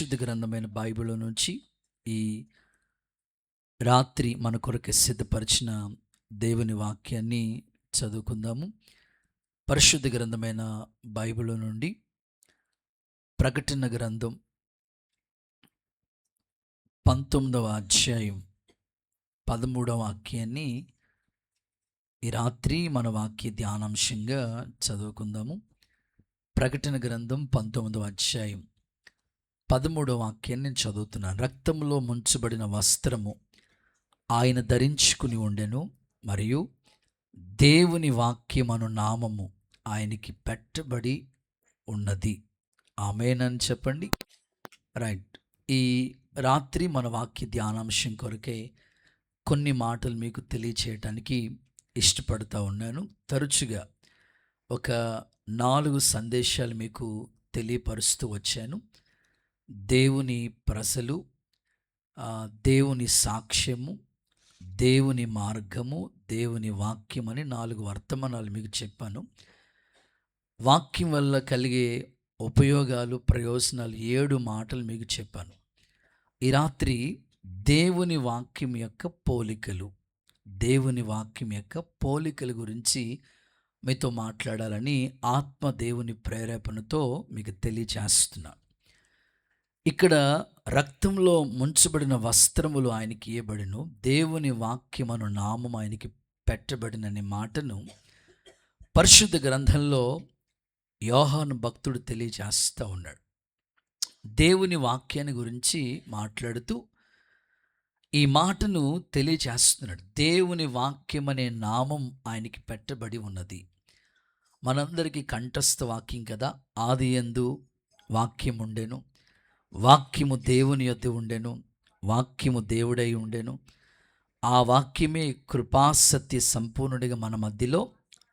పరిశుద్ధ గ్రంథమైన బైబిల్ నుంచి ఈ రాత్రి మన కొరకు సిద్ధపరిచిన దేవుని వాక్యాన్ని చదువుకుందాము. పరిశుద్ధ గ్రంథమైన బైబిల్ నుండి ప్రకటన గ్రంథం 19వ అధ్యాయం 13వ వాక్యాన్ని ఈ రాత్రి మన వాక్య ధ్యానాంశంగా చదువుకుందాము. ప్రకటన గ్రంథం 19వ అధ్యాయం 13వ వాక్యాన్ని నేను చదువుతున్నాను. రక్తంలో ముంచబడిన వస్త్రము ఆయన ధరించుకుని ఉండెను, మరియు దేవుని వాక్యమను నామము ఆయనకి పెట్టబడి ఉన్నది. ఆమేన్ చెప్పండి. రైట్. ఈ రాత్రి మన వాక్య ధ్యానాంశం కొరకే కొన్ని మాటలు మీకు తెలియచేయటానికి ఇష్టపడుతూ ఉన్నాను. తరచుగా ఒక 4 సందేశాలు మీకు తెలియపరుస్తూ వచ్చాను. దేవుని ప్రజలు, దేవుని సాక్ష్యము, దేవుని మార్గము, దేవుని వాక్యం అని 4 వర్తమానాలు మీకు చెప్పాను. వాక్యం వల్ల కలిగే ఉపయోగాలు, ప్రయోజనాలు 7 మాటలు మీకు చెప్పాను. ఈ రాత్రి దేవుని వాక్యం యొక్క పోలికలు, దేవుని వాక్యం యొక్క పోలికల గురించి మీతో మాట్లాడాలని ఆత్మ దేవుని ప్రేరేపణతో మీకు తెలియచేస్తున్నా. ఇక్కడ రక్తంలో ముంచబడిన వస్త్రములు ఆయనకి ఇయ్యబడిను, దేవుని వాక్యమను నామం ఆయనకి పెట్టబడిననే మాటను పరిశుద్ధ గ్రంథంలో యోహాను భక్తుడు తెలియజేస్తూ ఉన్నాడు. దేవుని వాక్యాన్ని గురించి మాట్లాడుతూ ఈ మాటను తెలియజేస్తున్నాడు. దేవుని వాక్యం అనే నామం ఆయనకి పెట్టబడి ఉన్నది. మనందరికీ కంఠస్థ వాక్యం కదా. ఆదియందు వాక్యం ఉండెను, వాక్యము దేవుని యొద్ద ఉండెను, వాక్యము దేవుడై ఉండెను, ఆ వాక్యమే కృపాసత్య సంపూర్ణుడిగా మన మధ్యలో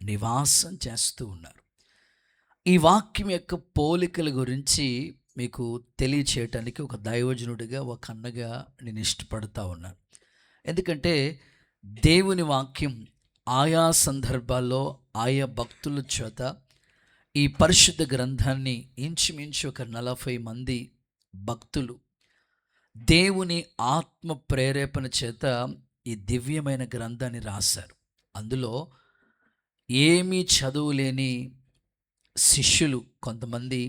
నివాసం చేస్తూ ఉన్నారు. ఈ వాక్యం యొక్క పోలికల గురించి మీకు తెలియచేయటానికి ఒక దైవజనుడిగా, ఒక అన్నగా నేను ఇష్టపడుతూ ఉన్నాను. ఎందుకంటే దేవుని వాక్యం ఆయా సందర్భాల్లో ఆయా భక్తుల చేత ఈ పరిశుద్ధ గ్రంథాన్ని ఇంచుమించు ఒక 40 మంది భక్తులు దేవుని ఆత్మ ప్రేరేపణ చేత ఈ దివ్యమైన గ్రంథాన్ని రాశారు. అందులో ఏమీ చదువులేని శిష్యులు కొంతమంది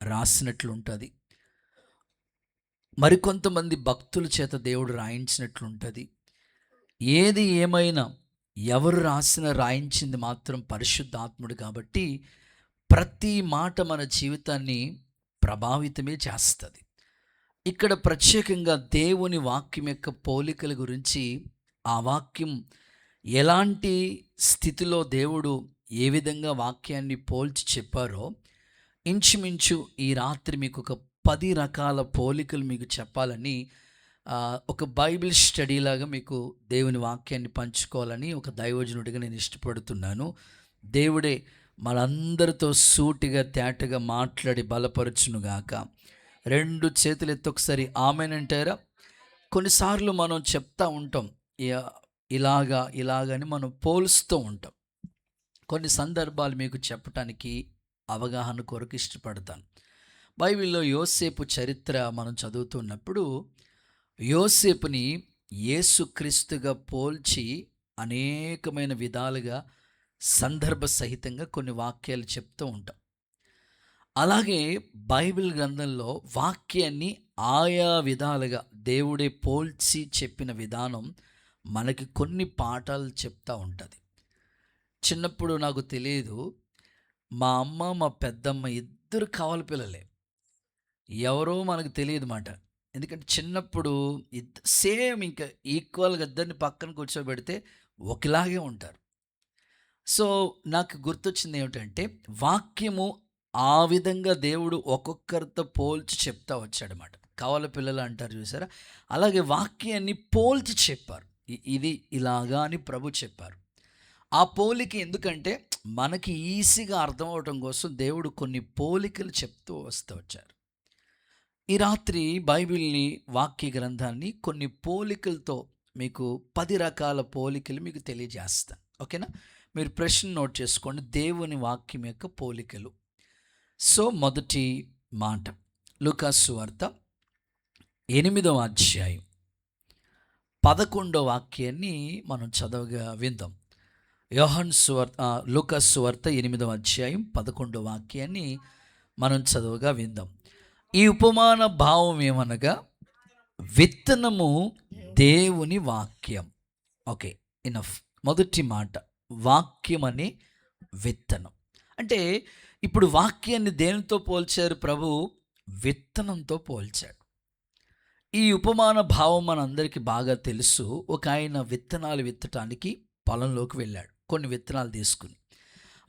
రాసినట్లు ఉంటుంది, మరికొంతమంది భక్తుల చేత దేవుడు రాయించినట్లుంటుంది. ఏది ఏమైనా ఎవరు రాయించింది మాత్రం పరిశుద్ధాత్ముడు కాబట్టి ప్రతి మాట మన జీవితాన్ని ప్రభావితమే చేస్తుంది. ఇక్కడ ప్రత్యేకంగా దేవుని వాక్యం యొక్క పోలికల గురించి, ఆ వాక్యం ఎలాంటి స్థితిలో దేవుడు ఏ విధంగా వాక్యాన్ని పోల్చి చెప్పారో ఇంచుమించు ఈ రాత్రి మీకు ఒక 10 రకాల పోలికలు మీకు చెప్పాలని, ఒక బైబిల్ స్టడీలాగా మీకు దేవుని వాక్యాన్ని పంచుకోవాలని ఒక దైవజనుడిగా నేను ఇష్టపడుతున్నాను. దేవుడే మనందరితో సూటిగా తేటగా మాట్లాడి బలపరచునుగాక. 2 చేతులు ఎత్తి ఒకసారి ఆమెన్ అంటారా? కొన్నిసార్లు మనం చెప్తా ఉంటాం, ఇలాగని మనం పోలుస్తూ ఉంటాం. కొన్ని సందర్భాలు మీకు చెప్పటానికి అవగాహన కొరకు ఇష్టపడతాను. బైబిల్లో యోసేపు చరిత్ర మనం చదువుతున్నప్పుడు యోసేపుని యేసుక్రీస్తుగా పోల్చి అనేకమైన విధాలుగా సందర్భ సహితంగా కొన్ని వాక్యాలు చెప్తూ ఉంటాం. అలాగే బైబిల్ గ్రంథంలో వాక్యాన్ని ఆయా విధాలుగా దేవుడే పోల్చి చెప్పిన విధానం మనకి కొన్ని పాఠాలు చెప్తూ ఉంటుంది. చిన్నప్పుడు నాకు తెలియదు, మా అమ్మ మా పెద్దమ్మ ఇద్దరు కావాలి పిల్లలే, ఎవరో మనకు తెలియదు మాట. ఎందుకంటే చిన్నప్పుడు సేమ్ ఇంకా ఈక్వల్గా ఇద్దరిని పక్కన కూర్చోబెడితే ఒకలాగే ఉంటారు. సో నాకు గుర్తొచ్చింది ఏమిటంటే, వాక్యము ఆ విధంగా దేవుడు ఒక్కొక్కరితో పోల్చి చెప్తా వచ్చాడనమాట. కావాలి పిల్లలు అంటారు చూసారా, అలాగే వాక్యాన్ని పోల్చి చెప్పారు. ఇది ఇలాగా అని ప్రభు చెప్పారు. ఆ పోలిక ఎందుకంటే మనకి ఈజీగా అర్థం అవటం కోసం దేవుడు కొన్ని పోలికలు చెప్తూ వస్తూ వచ్చారు. ఈ రాత్రి బైబిల్ని, వాక్య గ్రంథాన్ని కొన్ని పోలికలతో మీకు 10 రకాల పోలికలు మీకు తెలియజేస్తాను. ఓకేనా? మీరు ప్రశ్న నోట్ చేసుకోండి, దేవుని వాక్యం యొక్క పోలికలు. సో మొదటి మాట లూకా సువార్త 8వ అధ్యాయం 11వ వాక్యాన్ని మనం చదవగా విందాం. లూకాసు సువార్త 8వ అధ్యాయం 11వ వాక్యాన్ని మనం చదవగా విందాం. ఈ ఉపమాన భావం ఏమనగా, విత్తనము దేవుని వాక్యం. Okay, enough. మొదటి మాట, వాక్యం అనే విత్తనం. అంటే ఇప్పుడు వాక్యాన్ని దేనితో పోల్చారు ప్రభు? విత్తనంతో పోల్చాడు. ఈ ఉపమాన భావం మనందరికీ బాగా తెలుసు. ఒక ఆయన విత్తనాలు విత్తటానికి పొలంలోకి వెళ్ళాడు, కొన్ని విత్తనాలు తీసుకుని.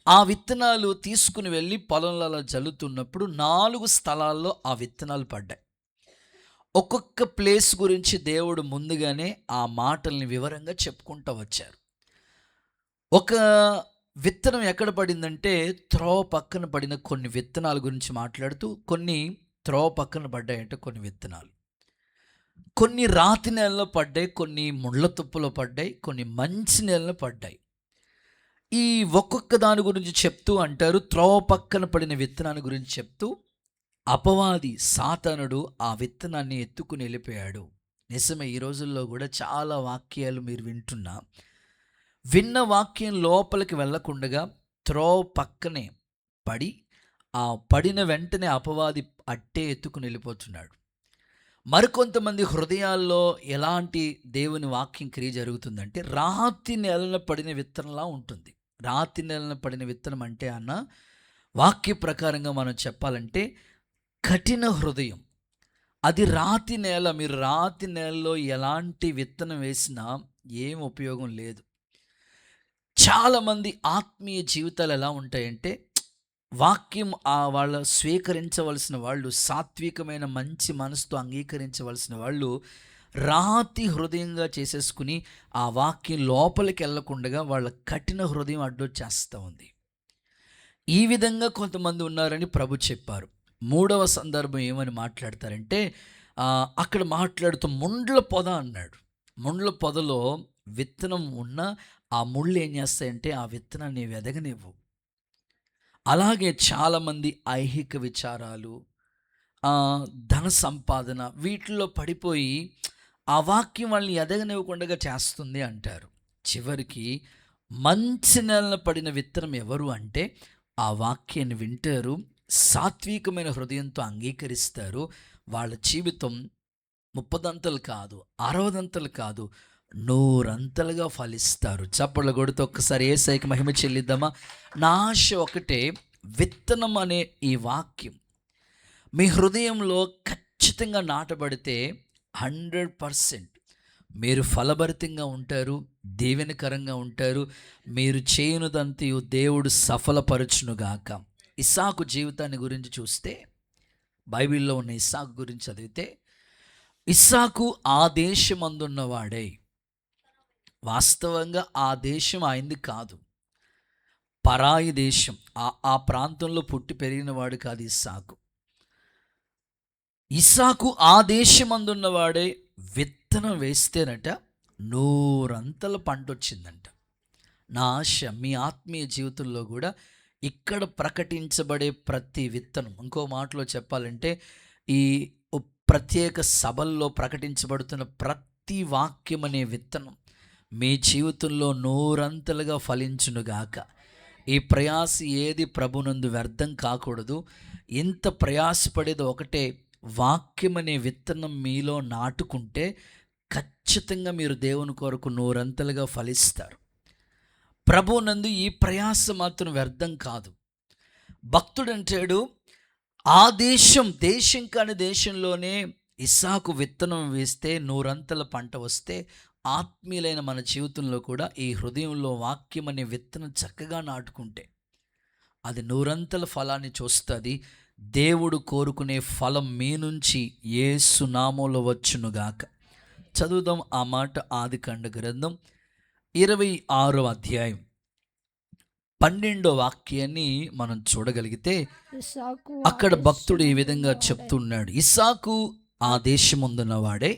ఆ విత్తనాలు తీసుకుని వెళ్ళి పొలంలో జల్లుతున్నప్పుడు 4 స్థలాల్లో ఆ విత్తనాలు పడ్డాయి. ఒక్కొక్క ప్లేస్ గురించి దేవుడు ముందుగానే ఆ మాటల్ని వివరంగా చెప్పుకుంటూ వచ్చారు. ఒక విత్తనం ఎక్కడ పడిందంటే, త్రోవ పక్కన పడిన కొన్ని విత్తనాల గురించి మాట్లాడుతూ, కొన్ని త్రోవ పక్కన పడ్డాయంటే కొన్ని విత్తనాలు, కొన్ని రాతి నేలలో పడ్డాయి, కొన్ని ముళ్ళ తుప్పలో పడ్డాయి, కొన్ని మంచి నేలలో పడ్డాయి. ఈ ఒక్కొక్క దాని గురించి చెప్తూ అంటారు, త్రోవ పక్కన పడిన విత్తనాన్ని గురించి చెప్తూ, అపవాది సాతానుడు ఆ విత్తనాన్ని ఎత్తుకుని వెళ్ళిపోయాడు. నిజమే, ఈ రోజుల్లో కూడా చాలా వాక్యాలు మీరు విన్న వాక్యం లోపలికి వెళ్ళకుండగా త్రోవ పక్కనే పడి, ఆ పడిన వెంటనే అపవాది అట్టే ఎత్తుకుని వెళ్ళిపోతున్నాడు. మరికొంతమంది హృదయాల్లో ఎలాంటి దేవుని వాక్యం క్రియ జరుగుతుందంటే, రాతి నేలన పడిన విత్తనంలా ఉంటుంది. రాతి నేలన పడిన విత్తనం అంటే అన్న వాక్య ప్రకారంగా మనం చెప్పాలంటే కఠిన హృదయం. అది రాతి నేల. మీరు రాతి నేలలో ఎలాంటి విత్తనం వేసినా ఏం ఉపయోగం లేదు. చాలామంది ఆత్మీయ జీవితాలు ఎలా ఉంటాయంటే, వాక్యం వాళ్ళు స్వీకరించవలసిన వాళ్ళు, సాత్వికమైన మంచి మనసుతో అంగీకరించవలసిన వాళ్ళు రాతి హృదయంగా చేసేసుకుని ఆ వాక్యం లోపలికి వెళ్ళకుండా వాళ్ళ కఠిన హృదయం అడ్డొచ్చేస్తూ ఉంది. ఈ విధంగా కొంతమంది ఉన్నారని ప్రభు చెప్పారు. 3వ సందర్భం ఏమని మాట్లాడతారంటే, అక్కడ మాట్లాడుతూ ముండ్ల పొద అన్నాడు. ముండ్ల పొదలో విత్తనం ఉన్న ఆ ముళ్ళు ఏం చేస్తాయంటే ఆ విత్తనాన్ని వెదగనివ్వు. అలాగే చాలామంది ఐహిక విచారాలు, ధన సంపాదన, వీటిల్లో పడిపోయి ఆ వాక్యం వాళ్ళని ఎదగనివ్వకుండా చేస్తుంది అంటారు. చివరికి మంచి నేలన పడిన విత్తనం ఎవరు అంటే, ఆ వాక్యాన్ని వింటారు, సాత్వికమైన హృదయంతో అంగీకరిస్తారు. వాళ్ళ జీవితం 30 కాదు, 60 కాదు, 100 ఫలిస్తారు. చప్పట్లు కొడుతూ ఒక్కసారి యేసయ్యకి మహిమ చెల్లిద్దామా? నా ఆశ ఒకటే, విత్తనం అనే ఈ వాక్యం మీ హృదయంలో ఖచ్చితంగా నాటబడితే 100% మీరు ఫలభరితంగా ఉంటారు, దీవెనకరంగా ఉంటారు. మీరు చేయనుదంతయు దేవుడు సఫలపరచునుగాక. ఇస్సాకు జీవితాన్ని గురించి చూస్తే, బైబిల్లో ఉన్న ఇస్సాకు గురించి చదివితే, ఇస్సాకు ఆ దేశమందున్నవాడే. వాస్తవంగా ఆ దేశం ఆయనది కాదు, పరాయి దేశం. ఆ ప్రాంతంలో పుట్టి పెరిగిన వాడు కాదు ఇస్సాకు. ఇస్సాకు ఆ దేశమందున్నవాడే. విత్తనం వేస్తేనట 100 పంట వచ్చిందంట. నా ఆశ మీ ఆత్మీయ జీవితంలో కూడా ఇక్కడ ప్రకటించబడే ప్రతి విత్తనం, ఇంకో మాటలో చెప్పాలంటే ఈ ప్రత్యేక సభల్లో ప్రకటించబడుతున్న ప్రతి వాక్యం అనే విత్తనం మీ జీవితంలో 100 ఫలించునుగాక. ఈ ప్రయాస ఏది ప్రభునందు వ్యర్థం కాకూడదు. ఇంత ప్రయాసపడేది ఒకటే, వాక్యం అనే విత్తనం మీలో నాటుకుంటే ఖచ్చితంగా మీరు దేవుని కొరకు 100 ఫలిస్తారు. ప్రభునందు ఈ ప్రయాస మాత్రం వ్యర్థం కాదు. భక్తుడు అంటాడు, ఆ దేశం కాని దేశంలోనే ఇస్సాకు విత్తనం వేస్తే 100 పంట వస్తే, ఆత్మీయులైన మన జీవితంలో కూడా ఈ హృదయంలో వాక్యం అనే విత్తనం చక్కగా నాటుకుంటే అది 100 ఫలాన్ని చూస్తుంది. దేవుడు కోరుకునే ఫలం మీ నుంచి యేసు నామములో వచ్చునుగాక. చదువుదాం ఆ మాట. ఆదికాండ గ్రంథం 26వ అధ్యాయం 12వ వాక్యాన్ని మనం చూడగలిగితే, అక్కడ భక్తుడు ఈ విధంగా చెప్తున్నాడు, ఇస్సాకు ఆ దేశముందున్నవాడే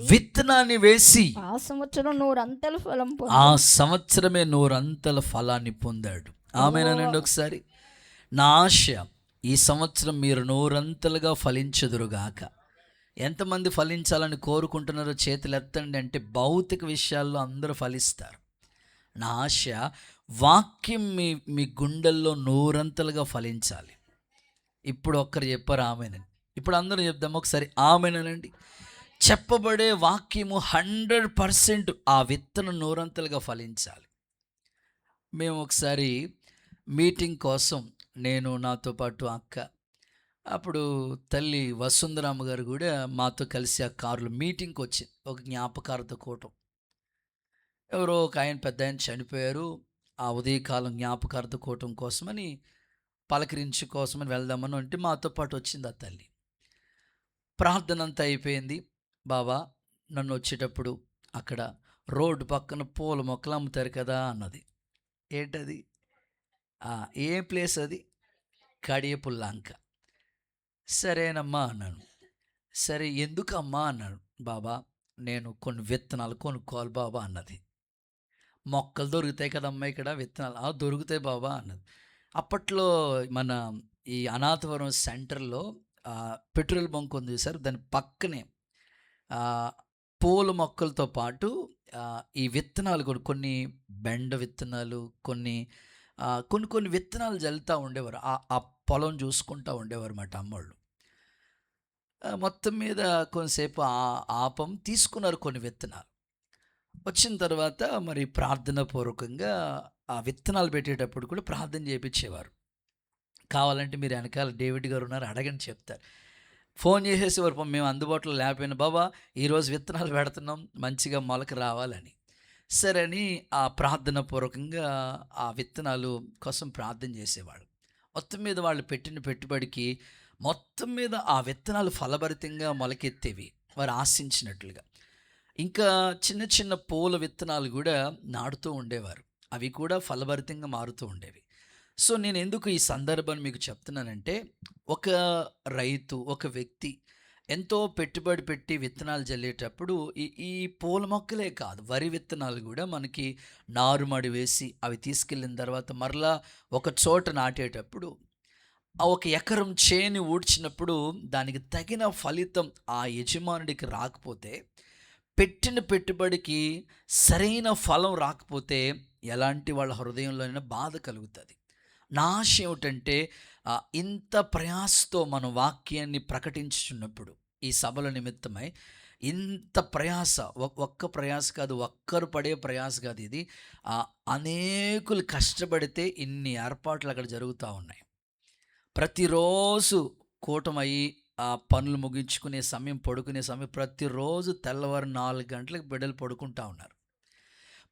విత్తనాన్ని వేసి ఆ సంవత్సరం 100 ఫలం ఆ సంవత్సరమే 100 ఫలాన్ని పొందాడు. ఆమేనండి. ఒకసారి నా ఆశ, ఈ సంవత్సరం మీరు 100 ఫలించుదురుగాక. ఎంతమంది ఫలించాలని కోరుకుంటున్నారో చేతులు ఎత్తండి అంటే భౌతిక విషయాల్లో అందరూ ఫలిస్తారు. నా ఆశ వాక్యం మీ మీ గుండెల్లో నూరంతలుగా ఫలించాలి. ఇప్పుడు ఒక్కరు చెప్పారు ఆమెనని, ఇప్పుడు అందరూ చెప్దాం ఒకసారి ఆమెనండి. చెప్పబడే వాక్యము 100% ఆ విత్తనం నూరంతలుగా ఫలించాలి. మేము ఒకసారి మీటింగ్ కోసం నేను నాతో పాటు అక్క, అప్పుడు తల్లి వసుంధరామ గారు కూడా మాతో కలిసి ఆ కారులో మీటింగ్కి వచ్చింది. ఒక జ్ఞాపకార్థ కూటం. ఎవరో ఒక ఆయన పెద్ద ఆయన చనిపోయారు. ఆ ఉదయకాలం జ్ఞాపకార్థ కూటం కోసమని పలకరించి కోసమని వెళ్దామని అంటే మాతో పాటు వచ్చింది ఆ తల్లి. ప్రార్థన అంతా అయిపోయింది. బాబా నన్ను వచ్చేటప్పుడు అక్కడ రోడ్డు పక్కన పూల మొక్కలు అమ్ముతారు కదా అన్నది. ఏంటది? ఏ ప్లేస్ అది? కడియపుల్లంక. సరేనమ్మా అన్నాను. సరే ఎందుకమ్మా అన్నాడు. బాబా నేను కొన్ని విత్తనాలు కొనుక్కోవాలి బాబా అన్నది. మొక్కలు దొరుకుతాయి కదమ్మా ఇక్కడ విత్తనాలు. దొరుకుతాయి బాబా అన్నది. అప్పట్లో మన ఈ అనాథవరం సెంటర్లో పెట్రోల్ బంక్ ఉంది చూసారు, దాని పక్కనే పూల మొక్కలతో పాటు ఈ విత్తనాలు కూడా కొన్ని బెండ విత్తనాలు, కొన్ని కొన్ని కొన్ని విత్తనాలు జల్లుతూ ఉండేవారు. ఆ పొలం చూసుకుంటూ ఉండేవారు అన్నమాట అమ్మోళ్ళు. మొత్తం మీద కొంతసేపు ఆపం తీసుకున్నారు కొన్ని విత్తనాలు. వచ్చిన తర్వాత మరి ప్రార్థన పూర్వకంగా ఆ విత్తనాలు పెట్టేటప్పుడు కూడా ప్రార్థన చేయించేవారు. కావాలంటే మీరు వెనకాల డేవిడ్ గారు ఉన్నారు, అడగని చెప్తారు. ఫోన్ చేసేసేవారు, మేము అందుబాటులో లేకపోయినా బాబా ఈరోజు విత్తనాలు పెడుతున్నాం మంచిగా మొలక రావాలని. సరే అని ఆ ప్రార్థన పూర్వకంగా ఆ విత్తనాలు కోసం ప్రార్థన చేసేవాళ్ళు. మొత్తం మీద వాళ్ళు పెట్టిన పెట్టుబడికి మొత్తం మీద ఆ విత్తనాలు ఫలభరితంగా మొలకెత్తేవి వారు ఆశించినట్లుగా. ఇంకా చిన్న చిన్న పూల విత్తనాలు కూడా నాటుతూ ఉండేవారు. అవి కూడా ఫలభరితంగా మారుతూ ఉండేవి. సో నేను ఎందుకు ఈ సందర్భాన్ని మీకు చెప్తున్నానంటే, ఒక రైతు, ఒక వ్యక్తి ఎంతో పెట్టుబడి పెట్టి విత్తనాలు జల్లేటప్పుడు ఈ పూల మొక్కలే కాదు, వరి విత్తనాలు కూడా మనకి నారుమడి వేసి అవి తీసుకెళ్ళిన తర్వాత మరలా ఒక చోట నాటేటప్పుడు ఆ ఒక ఎకరం చేని ఊడ్చినప్పుడు దానికి తగిన ఫలితం ఆ యజమానుడికి రాకపోతే, పెట్టిన పెట్టుబడికి సరైన ఫలం రాకపోతే ఎలాంటి వాళ్ళ హృదయంలోనైనా బాధ కలుగుతుంది. నా ఆశ ఏమిటంటే ఇంత ప్రయాసతో మనం వాక్యాన్ని ప్రకటించుచున్నప్పుడు ఈ సభల నిమిత్తమై ఇంత ప్రయాస, ఒక్క ప్రయాస కాదు, ఒక్కరు పడే ప్రయాస కాదు ఇది. అనేకులు కష్టపడితే ఇన్ని ఏర్పాట్లు అక్కడ జరుగుతూ ఉన్నాయి. ప్రతిరోజు కూటమయ్యి ఆ పనులు ముగించుకునే సమయం, పడుకునే సమయం, ప్రతిరోజు తెల్లవారు 4 గంటలకు బిడ్డలు పడుకుంటూ ఉన్నారు.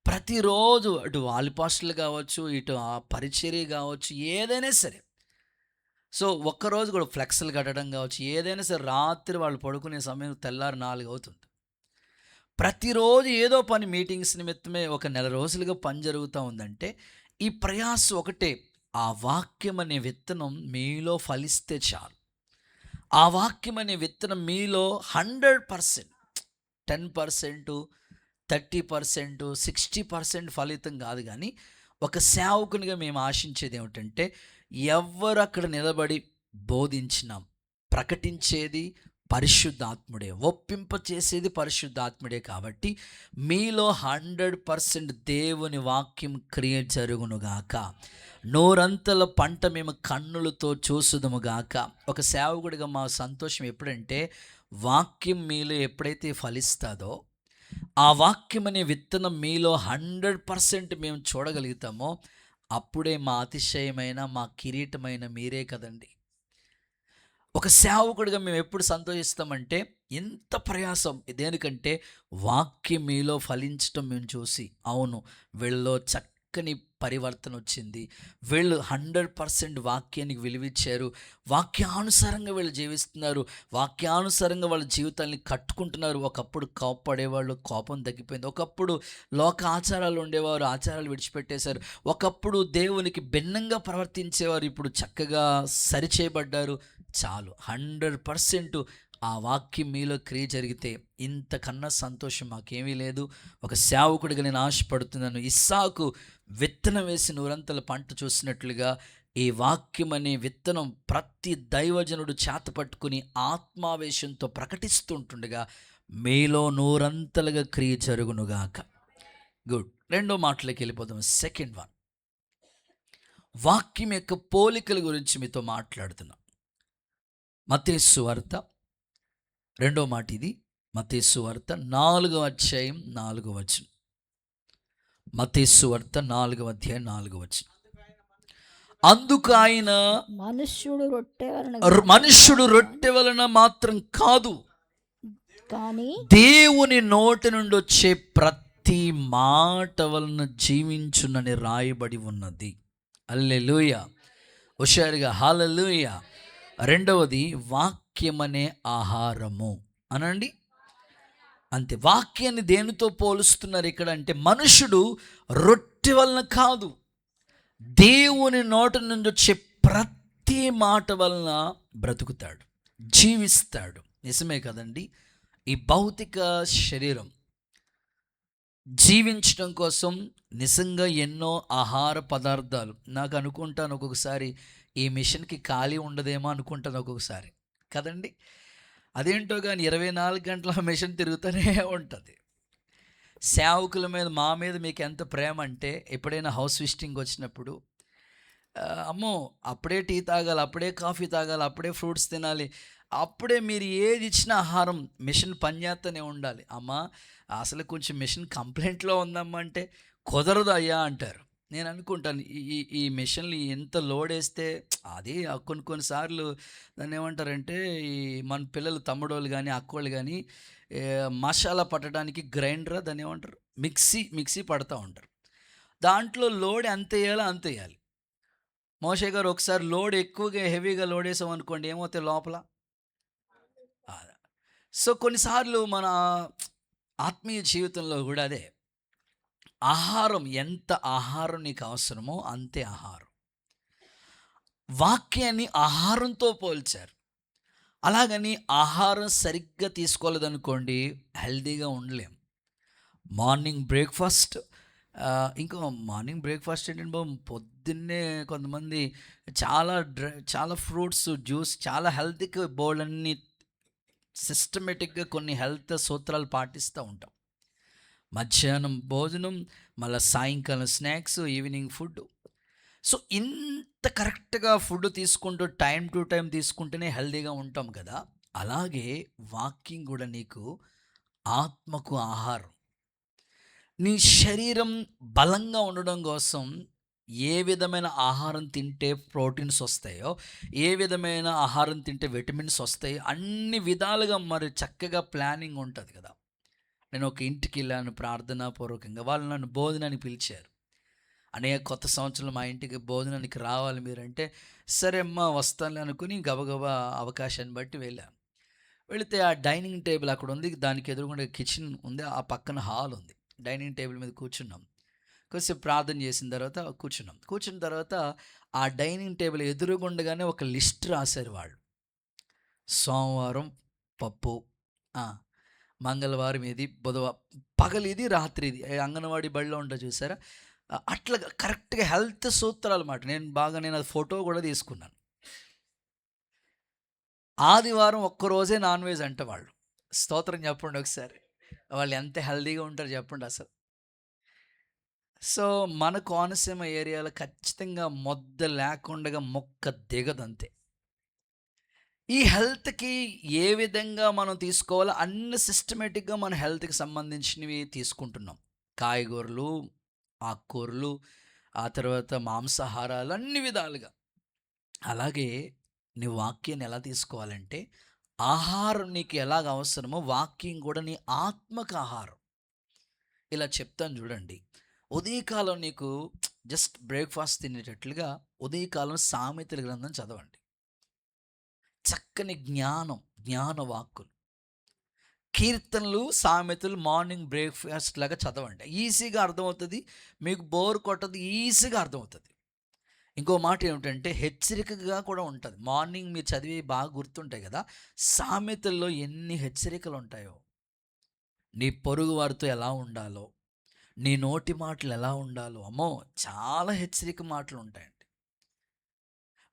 ప్రతిరోజు అటు వాలిపాస్టులు కావచ్చు, ఇటు ఆ పరిచర్య కావచ్చు, ఏదైనా సరే. సో ఒక్కరోజు కూడా ఫ్లెక్స్లు కట్టడం కావచ్చు, ఏదైనా సరే రాత్రి వాళ్ళు పడుకునే సమయం తెల్లారి 4 అవుతుంది. ప్రతిరోజు ఏదో పని, మీటింగ్స్ నిమిత్తమే ఒక నెల రోజులుగా పని జరుగుతూ ఉందంటే ఈ ప్రయాస ఒకటే, ఆ వాక్యం అనే విత్తనం మీలో ఫలిస్తే చాలు. ఆ వాక్యం అనే విత్తనం మీలో 100%, 10%, 30%, 60% ఫలితం కాదు. కానీ ఒక సేవకునిగా మేము ఆశించేది ఏమిటంటే, ఎవరు అక్కడ నిలబడి బోధించినాం, ప్రకటించేది పరిశుద్ధాత్ముడే, ఒప్పింప చేసేది పరిశుద్ధాత్ముడే. కాబట్టి మీలో 100% దేవుని వాక్యం క్రియ జరుగునుగాక. నూరంతల పంట మేము కన్నులతో చూసుదుముగాక. ఒక సేవకుడిగా మా సంతోషం ఎప్పుడంటే, వాక్యం మీలో ఎప్పుడైతే ఫలిస్తుందో, ఆ వాక్యం అనే విత్తనం మీలో 100% మేము చూడగలుగుతామో, అప్పుడే మా అతిశయమైన, మా కిరీటమైన మీరే కదండి. ఒక సేవకుడిగా మేము ఎప్పుడు సంతోషిస్తామంటే, ఇంత ప్రయాసం దేనికంటే వాక్యం మీలో ఫలించటం మేము చూసి, అవును వీళ్ళలో చక్కని పరివర్తన వచ్చింది, వీళ్ళు 100% వాక్యానికి విలువిచ్చారు, వాక్యానుసారంగా వీళ్ళు జీవిస్తున్నారు, వాక్యానుసారంగా వాళ్ళ జీవితాన్ని కట్టుకుంటున్నారు. ఒకప్పుడు కోపపడేవాళ్ళు, కోపం తగ్గిపోయింది. ఒకప్పుడు లోక ఆచారాలు ఉండేవారు, ఆచారాలు విడిచిపెట్టేశారు. ఒకప్పుడు దేవునికి భిన్నంగా ప్రవర్తించేవారు, ఇప్పుడు చక్కగా సరిచేయబడ్డారు. చాలు 100% ఆ వాక్యం మీలో క్రియ జరిగితే ఇంతకన్నా సంతోషం మాకేమీ లేదు. ఒక సేవకుడిగా నేను ఆశపడుతున్నాను, ఇస్సాకు విత్తనం వేసి నూరంతల పంట చూసినట్లుగా ఈ వాక్యం అనే విత్తనం ప్రతి దైవజనుడు చేత పట్టుకుని ఆత్మావేశంతో ప్రకటిస్తుంటుండగా మీలో నూరంతలుగా క్రియ జరుగునుగాక. గుడ్. రెండో మాటలోకి వెళ్ళిపోదాం. సెకండ్ వన్, వాక్యం యొక్క పోలికల గురించి మీతో మాట్లాడుతున్నాం. మత్తయి సువార్త రెండో మాట ఇది. మత్తయి సువార్త 4వ అధ్యాయం 4వ వచనం. మత్తయి సువార్త 4వ అధ్యాయం 4వ వచనం. అందుకు ఆయన మనుష్యుడు రొట్టె వలన మాత్రం కాదు, కానీ దేవుని నోటి నుండి వచ్చే ప్రతి మాట వలన జీవించునని రాయబడి ఉన్నది. హల్లెలూయా. హుషారుగా హల్లెలూయా. రెండవది, వాక్యమనే ఆహారము అనండి. అంతే. వాక్యాన్ని దేనితో పోలుస్తున్నారు ఇక్కడ అంటే, మనుషుడు రొట్టె వలన కాదు, దేవుని నోటి నుండి వచ్చే ప్రతి మాట వలన బ్రతుకుతాడు, జీవిస్తాడు. నిజమే కదండి. ఈ భౌతిక శరీరం జీవించడం కోసం నిజంగా ఎన్నో ఆహార పదార్థాలు, నాకు అనుకుంటాను ఒక్కొక్కసారి ఈ మిషన్కి ఖాళీ ఉండదేమో అనుకుంటాను ఒక్కొక్కసారి కదండి. అదేంటో కానీ 24 గంటల మిషన్ తిరుగుతూనే ఉంటుంది. సేవకుల మీద, మా మీద మీకు ఎంత ప్రేమ అంటే, ఎప్పుడైనా హౌస్ విజిటింగ్ వచ్చినప్పుడు అమ్మో అప్పుడే టీ తాగాలి, అప్పుడే కాఫీ తాగాలి, అప్పుడే ఫ్రూట్స్ తినాలి, అప్పుడే మీరు ఏది ఇచ్చిన ఆహారం మిషన్ పనిచేస్తూనే ఉండాలి. అమ్మా అసలు కొంచెం మిషన్ కంప్లైంట్లో ఉందమ్మా అంటే, కుదరదు అయ్యా అంటారు. నేను అనుకుంటాను ఈ ఈ మిషన్లు ఎంత లోడ్ వేస్తే అది కొన్నిసార్లు దాన్ని ఏమంటారంటే, ఈ మన పిల్లలు తమ్ముడోళ్ళు కానీ అక్కోళ్ళు కానీ మసాలా పట్టడానికి గ్రైండర్, దాన్ని ఏమంటారు, మిక్సీ పడతా ఉంటారు. దాంట్లో లోడ్ ఎంత వేయాలో అంత వేయాలి. మోషే గారు ఒకసారి లోడ్ ఎక్కువగా హెవీగా లోడ్ వేసాం అనుకోండి, ఏమవుతాయి లోపల. సో కొన్నిసార్లు మన ఆత్మీయ జీవితంలో కూడా అదే. ఆహారం, ఎంత ఆహారం నీకు అవసరమో అంతే ఆహారం. వాక్యాన్ని ఆహారంతో పోల్చారు. అలాగని ఆహారం సరిగ్గా తీసుకోలేదనుకోండి, హెల్తీగా ఉండలేం. మార్నింగ్ బ్రేక్ఫాస్ట్, ఇంకా మార్నింగ్ బ్రేక్ఫాస్ట్ ఏంటంటే బాబు, పొద్దున్నే కొంతమంది చాలా ఫ్రూట్స్ జ్యూస్, చాలా హెల్తీగా బోల్డన్ని సిస్టమేటిక్గా కొన్ని హెల్త్ సూత్రాలు పాటిస్తూ ఉంటాం. మధ్యాహ్నం భోజనం, మళ్ళీ సాయంకాలం స్నాక్స్, ఈవినింగ్ ఫుడ్. సో ఇంత కరెక్ట్గా ఫుడ్ తీసుకుంటూ టైం టు టైం తీసుకుంటేనే హెల్తీగా ఉంటాం కదా. అలాగే వాకింగ్ కూడా నీకు ఆత్మకు ఆహారం. నీ శరీరం బలంగా ఉండడం కోసం ఏ విధమైన ఆహారం తింటే ప్రోటీన్స్ వస్తాయో, ఏ విధమైన ఆహారం తింటే విటమిన్స్ వస్తాయో, అన్ని విధాలుగా మరి చక్కగా ప్లానింగ్ ఉంటుంది కదా. నేను ఒక ఇంటికి వెళ్ళాను ప్రార్థనాపూర్వకంగా. వాళ్ళు నన్ను భోజనానికి పిలిచారు. అనేక కొత్త సంవత్సరం మా ఇంటికి భోజనానికి రావాలి మీరంటే, సరే అమ్మా వస్తానులే అనుకుని గబగబా అవకాశాన్ని బట్టి వెళ్ళాను. వెళితే ఆ డైనింగ్ టేబుల్ అక్కడ ఉంది, దానికి ఎదురుగుండా కిచెన్ ఉంది, ఆ పక్కన హాల్ ఉంది. డైనింగ్ టేబుల్ మీద కూర్చున్నాం. కొంచెం ప్రార్థన చేసిన తర్వాత కూర్చున్న తర్వాత ఆ డైనింగ్ టేబుల్ ఎదురుగుండగానే ఒక లిస్ట్ రాశారు వాళ్ళు. సోమవారం పప్పు, మంగళవారం ఇది, బుధవారం పగలు ఇది, రాత్రి ఇది. అంగన్వాడీ బడిలో ఉంటుంది చూసారా, అట్లా కరెక్ట్గా హెల్త్ సూత్రాలు మాట. నేను అది ఫోటో కూడా తీసుకున్నాను. ఆదివారం ఒక్కరోజే నాన్ వెజ్ అంట వాళ్ళు. స్తోత్రం చెప్పండి ఒకసారి. వాళ్ళు ఎంత హెల్తీగా ఉంటారు చెప్పండి అసలు. సో మన కోనసీమ ఏరియాలో ఖచ్చితంగా మొద్ద లేకుండా మొక్క దిగదంతే. ఈ హెల్త్కి ఏ విధంగా మనం తీసుకోవాలో అన్ని సిస్టమేటిక్గా మన హెల్త్కి సంబంధించినవి తీసుకుంటున్నాం. కాయగూరలు, ఆకుకూరలు, ఆ తర్వాత మాంసాహారాలు, అన్ని విధాలుగా. అలాగే నీ వాక్యాన్ని ఎలా తీసుకోవాలంటే, ఆహారం నీకు ఎలాగ అవసరమో వాక్యం కూడా నీ ఆత్మకు ఆహారం. ఇలా చెప్తాను చూడండి. ఉదయకాలం నీకు జస్ట్ బ్రేక్ఫాస్ట్ తినేటట్లుగా ఉదయకాలం సామెతల గ్రంథం చదవండి. చక్కని జ్ఞాన వాక్కులు, కీర్తనలు, సామెతలు మార్నింగ్ బ్రేక్ఫాస్ట్ లాగా చదవండి. ఈజీగా అర్థమవుతుంది, మీకు బోర్ కొట్టదు, ఈజీగా అర్థమవుతుంది. ఇంకో మాట ఏమిటంటే, హెచ్చరికగా కూడా ఉంటుంది. మార్నింగ్ మీరు చదివి బాగా గుర్తుంటాయి కదా, సామెతల్లో ఎన్ని హెచ్చరికలు ఉంటాయో. నీ పొరుగు వారితో ఎలా ఉండాలో, నీ నోటి మాటలు ఎలా ఉండాలో, అమ్మో చాలా హెచ్చరిక మాటలు ఉంటాయండి.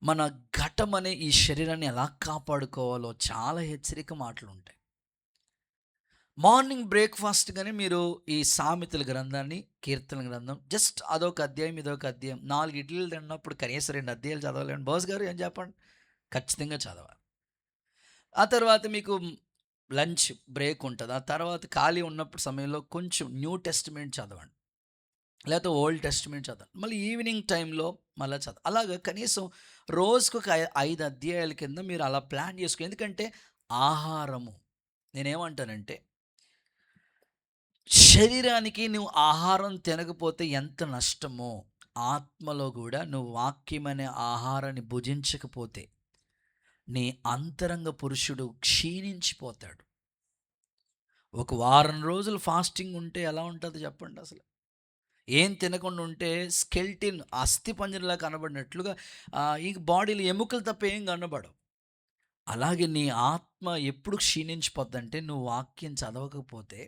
మన ఘటం అనే ఈ శరీరాన్ని ఎలా కాపాడుకోవాలో చాలా హెచ్చరిక మాటలు ఉంటాయి. మార్నింగ్ బ్రేక్ఫాస్ట్ కానీ మీరు ఈ సామెతల గ్రంథాన్ని, కీర్తన గ్రంథం జస్ట్ అదొక అధ్యాయం, ఇదొక అధ్యాయం, 4 ఇడ్లీలు తిన్నప్పుడు కనీసం 2 అధ్యాయాలు చదవాలండి. బాస్ గారు ఏం చెప్పండి? ఖచ్చితంగా చదవాలి. ఆ తర్వాత మీకు లంచ్ బ్రేక్ ఉంటుంది. ఆ తర్వాత ఖాళీ ఉన్నప్పుడు సమయంలో కొంచెం న్యూ టెస్టిమెంట్ చదవండి, లేకపోతే ఓల్డ్ టెస్టిమెంట్ చదవండి. మళ్ళీ ఈవినింగ్ టైంలో మళ్ళీ చదవండి. అలాగా కనీసం రోజుకు ఒక 5 అధ్యాయాల కింద మీరు అలా ప్లాన్ చేసుకో. ఎందుకంటే ఆహారము, నేనేమంటానంటే శరీరానికి నువ్వు ఆహారం తినకపోతే ఎంత నష్టమో, ఆత్మలో కూడా నువ్వు వాక్యం అనే ఆహారాన్ని భుజించకపోతే నీ అంతరంగ పురుషుడు క్షీణించిపోతాడు. ఒక వారం రోజులు ఫాస్టింగ్ ఉంటే ఎలా ఉంటుంది చెప్పండి? అసలు ఏం తినకుండా ఉంటే స్కెల్టిన్ అస్థి పంజరంలా కనబడినట్లుగా ఈ బాడీలో ఎముకలు తప్ప ఏం కనబడవు. అలాగే నీ ఆత్మ ఎప్పుడు క్షీణించిపోద్దంటే నువ్వు వాక్యం చదవకపోతే,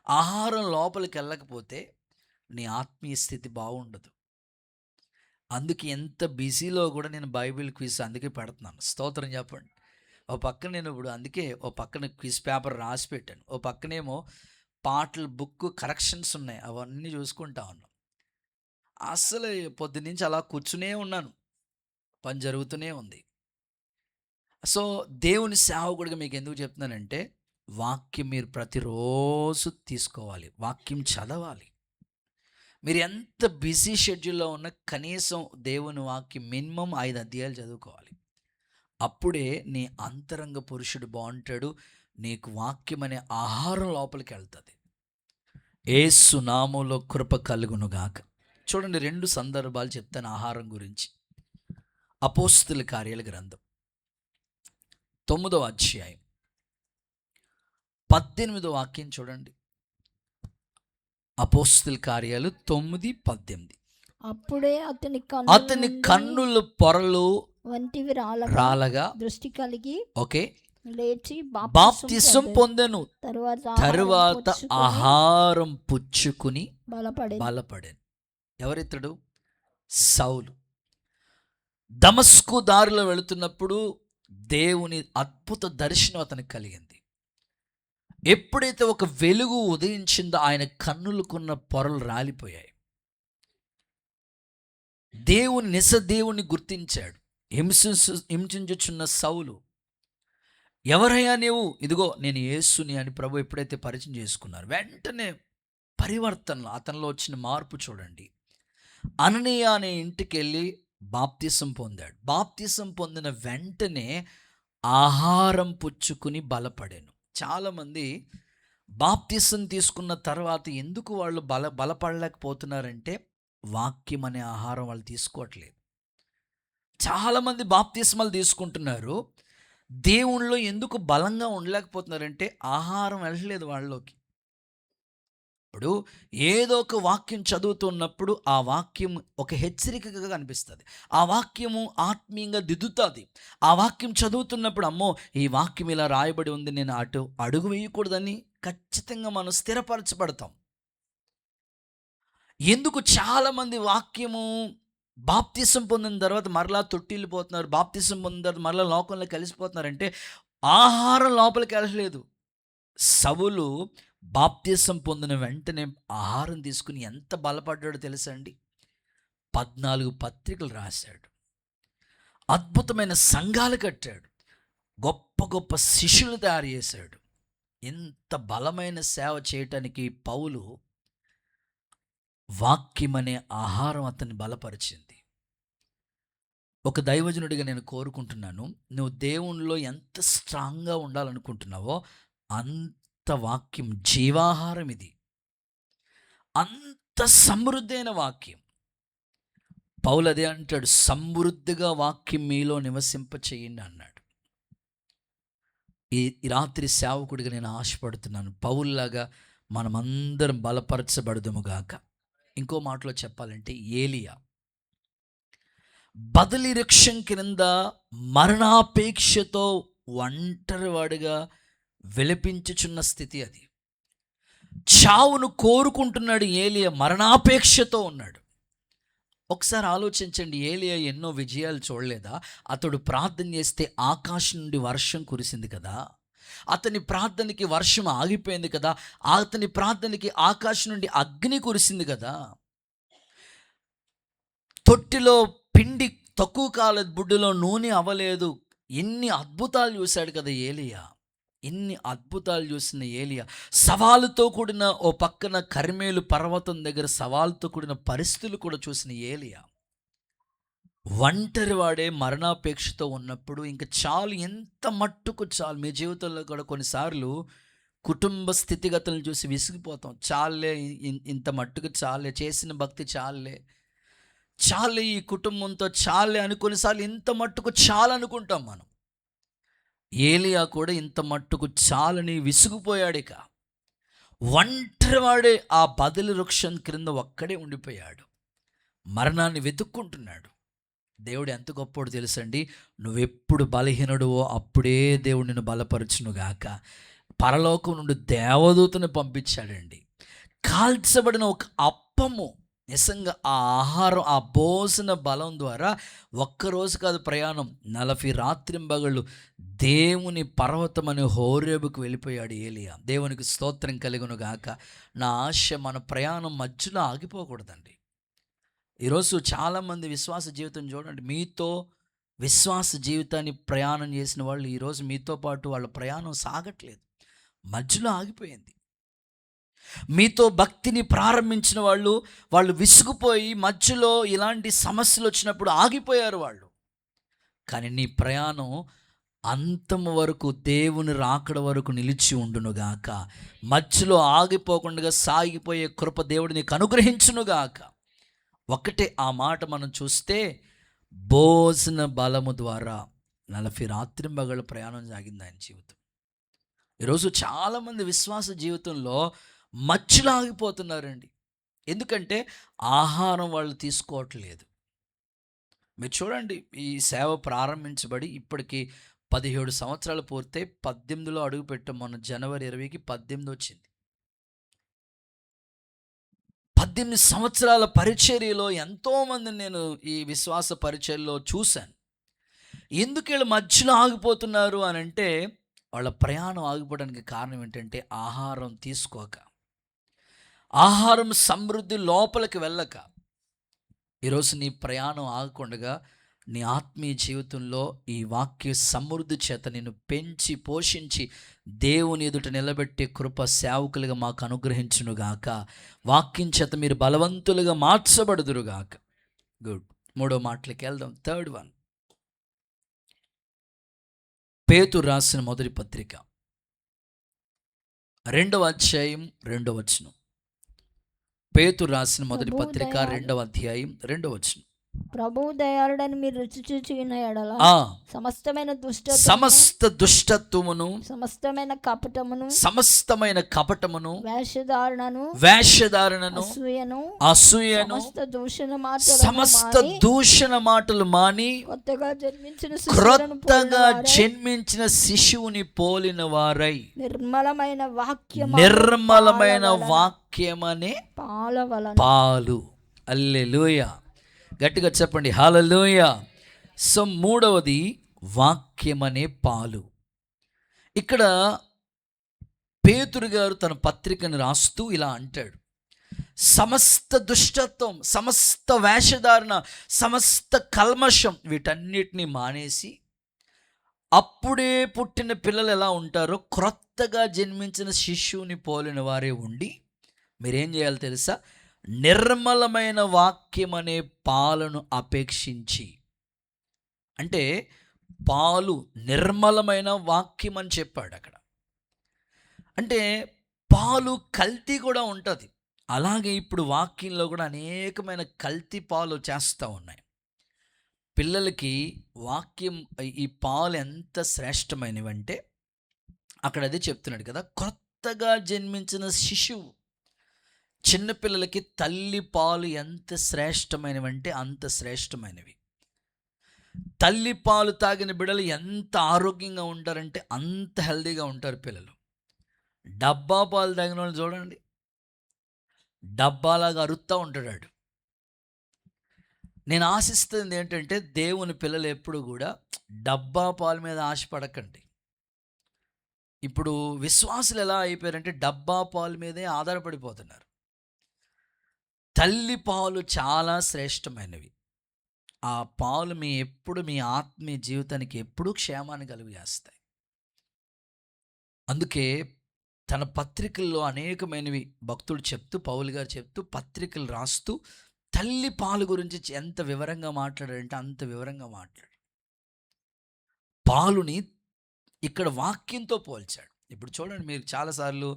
ఆహారం లోపలికి వెళ్ళకపోతే నీ ఆత్మీయ స్థితి బాగుండదు. అందుకే ఎంత బిజీలో కూడా నేను బైబిల్ క్విజ్ అందుకే పెడుతున్నాను. స్తోత్రం చెప్పండి. ఓ పక్కన నేను ఇప్పుడు అందుకే ఓ పక్కన క్విజ్ పేపర్ రాసి పెట్టాను, ఓ పక్కనేమో పాటలు బుక్ కరెక్షన్స్ ఉన్నాయి, అవన్నీ చూసుకుంటా ఉన్నాను. అస్సలు పొద్దున్నుంచి అలా కూర్చునే ఉన్నాను, పని జరుగుతూనే ఉంది. సో దేవుని సేవకుడిగా మీకు ఎందుకు చెప్తున్నానంటే, వాక్యం మీరు ప్రతిరోజు తీసుకోవాలి, వాక్యం చదవాలి. మీరు ఎంత బిజీ షెడ్యూల్లో ఉన్నా కనీసం దేవుని వాక్యం మినిమం 5 అధ్యాయాలు చదువుకోవాలి. అప్పుడే నీ అంతరంగ పురుషుడు బాగుంటాడు, నీకు వాక్యం అనే ఆహారం లోపలికి వెళ్తుంది. యేసు నామములో కృప కలుగునుగాక. చూడండి, 2 సందర్భాలు చెప్తాను ఆహారం గురించి. అపోస్తుల కార్యాల గ్రంథం 9వ అధ్యాయం 18వ వాక్యం చూడండి. అపోస్తుల కార్యాలు 9:18. అప్పుడే అతని కన్నుల పొరలు వంటివి రాలగా దృష్టి కలిగి ఓకే లేచి బాప్తిసం పొందెను. తరువాత పుచ్చుకొని ఆహారం పుచ్చుకుని బలపడెను. బలపడాను. ఎవరితడు? సౌలు. దమస్కు దారిలో వెళుతున్నప్పుడు దేవుని అద్భుత దర్శనం అతనికి కలిగింది. ఎప్పుడైతే ఒక వెలుగు ఉదయించిందో ఆయన కన్నులకున్న పొరలు రాలిపోయాయి. దేవుని గుర్తించాడు. హింసించుచున్న సౌలు, ఎవరయ్యా నీవు? ఇదిగో నేను యేసుని అని ప్రభు ఎప్పుడైతే పరిచయం చేసుకున్నారు, వెంటనే పరివర్తనలో అతనిలో వచ్చిన మార్పు చూడండి. అననీయ అనే ఇంటికి వెళ్ళి బాప్తిసం పొందాడు. బాప్తిసం పొందిన వెంటనే ఆహారం పుచ్చుకుని బలపడాను. చాలామంది బాప్తిసం తీసుకున్న తర్వాత ఎందుకు వాళ్ళు బలపడలేకపోతున్నారంటే వాక్యం అనే ఆహారం వాళ్ళు తీసుకోవట్లేదు. చాలామంది బాప్తిస్మాలు తీసుకుంటున్నారు, దేవుళ్ళలో ఎందుకు బలంగా ఉండలేకపోతున్నారంటే ఆహారం వెళ్ళలేదు వాళ్ళలోకి. ఇప్పుడు ఏదో ఒక వాక్యం చదువుతున్నప్పుడు ఆ వాక్యం ఒక హెచ్చరికగా కనిపిస్తుంది, ఆ వాక్యము ఆత్మీయంగా దిద్దుతుంది. ఆ వాక్యం చదువుతున్నప్పుడు అమ్మో ఈ వాక్యం ఇలా రాయబడి ఉంది, నేను అటు అడుగు వేయకూడదని ఖచ్చితంగా మనం స్థిరపరచబడతాం. ఎందుకు చాలామంది వాక్యము బాప్తిసం పొందిన తర్వాత మరలా తొట్టిల్లిపోతున్నారు, బాప్తిసం పొందిన తర్వాత మరలా లోకంలో కలిసిపోతున్నారంటే ఆహారం లోపలికి వెళ్ళలేదు. సౌలు బాప్తిసం పొందిన వెంటనే ఆహారం తీసుకుని ఎంత బలపడ్డాడో తెలుసా అండి? 14 పత్రికలు రాశాడు, అద్భుతమైన సంఘాలు కట్టాడు, గొప్ప గొప్ప శిష్యులు తయారు చేశాడు. ఎంత బలమైన సేవ చేయటానికి పౌలు వాక్యం అనే ఆహారం అతన్ని బలపరిచింది. ఒక దైవజనుడిగా నేను కోరుకుంటున్నాను, నువ్వు దేవునిలో ఎంత స్ట్రాంగ్గా ఉండాలనుకుంటున్నావో అంత వాక్యం జీవాహారం. ఇది అంత సమృద్ధైన వాక్యం. పౌలు అదే అంటాడు, సమృద్ధిగా వాక్యం మీలో నివసింప చేయండి అన్నాడు. ఈ రాత్రి సేవకుడిగా నేను ఆశపడుతున్నాను, పౌలులాగా మనమందరం బలపరచబడదుము గాక. ఇంకో మాటలో చెప్పాలంటే ఏలియా బదలి వృక్షం క్రింద మరణాపేక్షతో ఒంటరివాడిగా విలపించుచున్న స్థితి అది. చావును కోరుకుంటున్నాడు ఏలియా, మరణాపేక్షతో ఉన్నాడు. ఒకసారి ఆలోచించండి, ఏలియా ఎన్నో విజయాలు చూడలేదా? అతడు ప్రార్థన చేస్తే ఆకాశం నుండి వర్షం కురిసింది కదా, అతని ప్రార్థనకి వర్షం ఆగిపోయింది కదా, అతని ప్రార్థనకి ఆకాశం నుండి అగ్ని కురిసింది కదా, తొట్టిలో పిండి తక్కువ కాలేదు, బుడ్డులో నూనె అవ్వలేదు. ఎన్ని అద్భుతాలు చూశాడు కదా ఏలియా. ఎన్ని అద్భుతాలు చూసిన ఏలియా సవాలుతో కూడిన, ఓ పక్కన కర్మేలు పర్వతం దగ్గర సవాలుతో కూడిన పరిస్థితులు కూడా చూసిన ఏలియా ఒంటరి వాడే మరణాపేక్షతో ఉన్నప్పుడు ఇంక చాలు, ఎంత మట్టుకు చాలు. మీ జీవితంలో కూడా కొన్నిసార్లు కుటుంబ స్థితిగతులను చూసి విసిగిపోతాం. చాలే, ఇంత మట్టుకు చాలే, చేసిన భక్తి చాలే, చాలే, ఈ కుటుంబంతో చాలే అని కొన్నిసార్లు ఇంత మట్టుకు చాలనుకుంటాం మనం. ఏలియా కూడా ఇంత మట్టుకు చాలని విసిగిపోయాడు. ఇక ఒంటరివాడే ఆ బదలి వృక్షం క్రింద ఒక్కడే ఉండిపోయాడు, మరణాన్ని వెతుక్కుంటున్నాడు. దేవుడు ఎంత గొప్పోడు తెలుసండి. నువ్వెప్పుడు బలహీనుడువో అప్పుడే దేవుడు నిన్ను బలపరచునుగాక. పరలోకం నుండి దేవదూతను పంపించాడండి. కాల్చబడిన ఒక అప్పము, నిజంగా ఆ ఆహారం, ఆ భోజన బలం ద్వారా ఒక్కరోజు కాదు ప్రయాణం, 40 రాత్రింబగళ్ళు దేవుని పర్వతమని హోరేబుకు వెళ్ళిపోయాడు ఏలియా. దేవునికి స్తోత్రం కలుగును గాక. నా ఆశ మన ప్రయాణం మధ్యలో ఆగిపోకూడదండి. ఈరోజు చాలామంది విశ్వాస జీవితం చూడండి, మీతో విశ్వాస జీవితాన్ని ప్రయాణం చేసిన వాళ్ళు ఈరోజు మీతో పాటు వాళ్ళ ప్రయాణం సాగట్లేదు, మధ్యలో ఆగిపోయింది. మీతో భక్తిని ప్రారంభించిన వాళ్ళు విసుగుపోయి మధ్యలో ఇలాంటి సమస్యలు వచ్చినప్పుడు ఆగిపోయారు వాళ్ళు. కానీ నీ ప్రయాణం అంతం వరకు, దేవుని రాకడ వరకు నిలిచి ఉండునుగాక. మధ్యలో ఆగిపోకుండా సాగిపోయే కృప దేవుడు నీకు అనుగ్రహించునుగాక. ఒకటే ఆ మాట మనం చూస్తే, భోజన బలము ద్వారా 40 రాత్రింబగళ్ళ ప్రయాణం సాగింది ఆయన జీవితం. ఈరోజు చాలామంది విశ్వాస జీవితంలో మధ్యలో ఆగిపోతున్నారండి. ఎందుకంటే ఆహారం వాళ్ళు తీసుకోవట్లేదు. మీరు చూడండి, ఈ సేవ ప్రారంభించబడి ఇప్పటికి 17 సంవత్సరాలు పూర్తయి 18లో అడుగుపెట్టాం. మొన్న జనవరి 20కి 18 వచ్చింది. 18 సంవత్సరాల పరిచర్యలో ఎంతోమందిని నేను ఈ విశ్వాస పరిచర్యలో చూశాను. ఎందుకు వీళ్ళు మధ్యలో ఆగిపోతున్నారు అని అంటే, వాళ్ళ ప్రయాణం ఆగిపోవడానికి కారణం ఏంటంటే ఆహారం తీసుకోక, ఆహారం సమృద్ధి లోపలికి వెళ్ళక. ఈరోజు నీ ప్రయాణం ఆగకుండా నీ ఆత్మీయ జీవితంలో ఈ వాక్య సమృద్ధి చేత నిన్ను పెంచి పోషించి దేవుని ఎదుట నిలబెట్టే కృప సేవకులుగా మాకు అనుగ్రహించునుగాక. వాక్యం చేత మీరు బలవంతులుగా మార్చబడుదురుగాక. గుడ్. 3వ మాటలకి వెళ్దాం. 3rd one, పేతురు రాసిన మొదటి పత్రిక 2వ అధ్యాయం 2వ వచనం. పేతురు రాసిన మొదటి పత్రిక 2వ అధ్యాయం 2వ వచనం. ప్రభువు దయాళుడని మీరు రుచి చూచి ఉన్న ఎడల సమస్తమైన దుష్టత్వమును సమస్తమైన కపటమును వేషధారణను అసూయను సమస్త దూషణ మాటలు మాని క్రొత్తగా జన్మించిన శిశువుని పోలిన వారై నిర్మలమైన వాక్యమనే పాలు. హల్లెలూయా. గట్టిగా చెప్పండి హల్లెలూయా. సో 3వది వాక్యమనే పాలు. ఇక్కడ పేతురు గారు తన పత్రికను రాస్తూ ఇలా అంటాడు, సమస్త దుష్టత్వం, సమస్త వేషధారణ, సమస్త కల్మషం వీటన్నిటిని మానేసి అప్పుడే పుట్టిన పిల్లలు ఎలా ఉంటారో క్రొత్తగా జన్మించిన శిశువుని పోలిన వారే ఉండి మీరేం చేయాలి తెలుసా? నిర్మలమైన వాక్యం అనే పాలను అపేక్షించి. అంటే పాలు నిర్మలమైన వాక్యం అని చెప్పాడు అక్కడ. అంటే పాలు కల్తీ కూడా ఉంటుంది. అలాగే ఇప్పుడు వాక్యంలో కూడా అనేకమైన కల్తీ పాలు చేస్తూ ఉన్నాయి. పిల్లలకి వాక్యం, ఈ పాలు ఎంత శ్రేష్టమైనవంటే అక్కడ అదే చెప్తున్నాడు కదా, కొత్తగా జన్మించిన శిశువు. చిన్నపిల్లలకి తల్లి పాలు ఎంత శ్రేష్టమైనవంటే అంత శ్రేష్టమైనవి. తల్లి పాలు తాగిన బిడ్డలు ఎంత ఆరోగ్యంగా ఉంటారంటే అంత హెల్దీగా ఉంటారు పిల్లలు. డబ్బా పాలు తాగిన వాళ్ళు చూడండి, డబ్బాలాగా అరుస్తూ ఉంటాడు. నేను ఆశిస్తుంది ఏంటంటే, దేవుని పిల్లలు ఎప్పుడు కూడా డబ్బా పాలు మీద ఆశపడకండి. ఇప్పుడు విశ్వాసులు ఎలా అయిపోయారంటే డబ్బా పాలు మీదే ఆధారపడిపోతున్నారు. తల్లి పాలు చాలా శ్రేష్టమైనవి. ఆ పాలు మీ ఆత్మీయ జీవితానికి ఎప్పుడూ క్షేమాన్ని కలుగజేస్తాయి. అందుకే తన పత్రికల్లో అనేకమైనవి భక్తుడు చెప్తూ, పౌలు గారు చెప్తూ, పత్రికలు రాస్తూ తల్లి పాలు గురించి ఎంత వివరంగా మాట్లాడారంటే అంత వివరంగా మాట్లాడారు. పాలుని ఇక్కడ వాక్యంతో పోల్చాడు. ఇప్పుడు చూడండి, మీరు చాలాసార్లు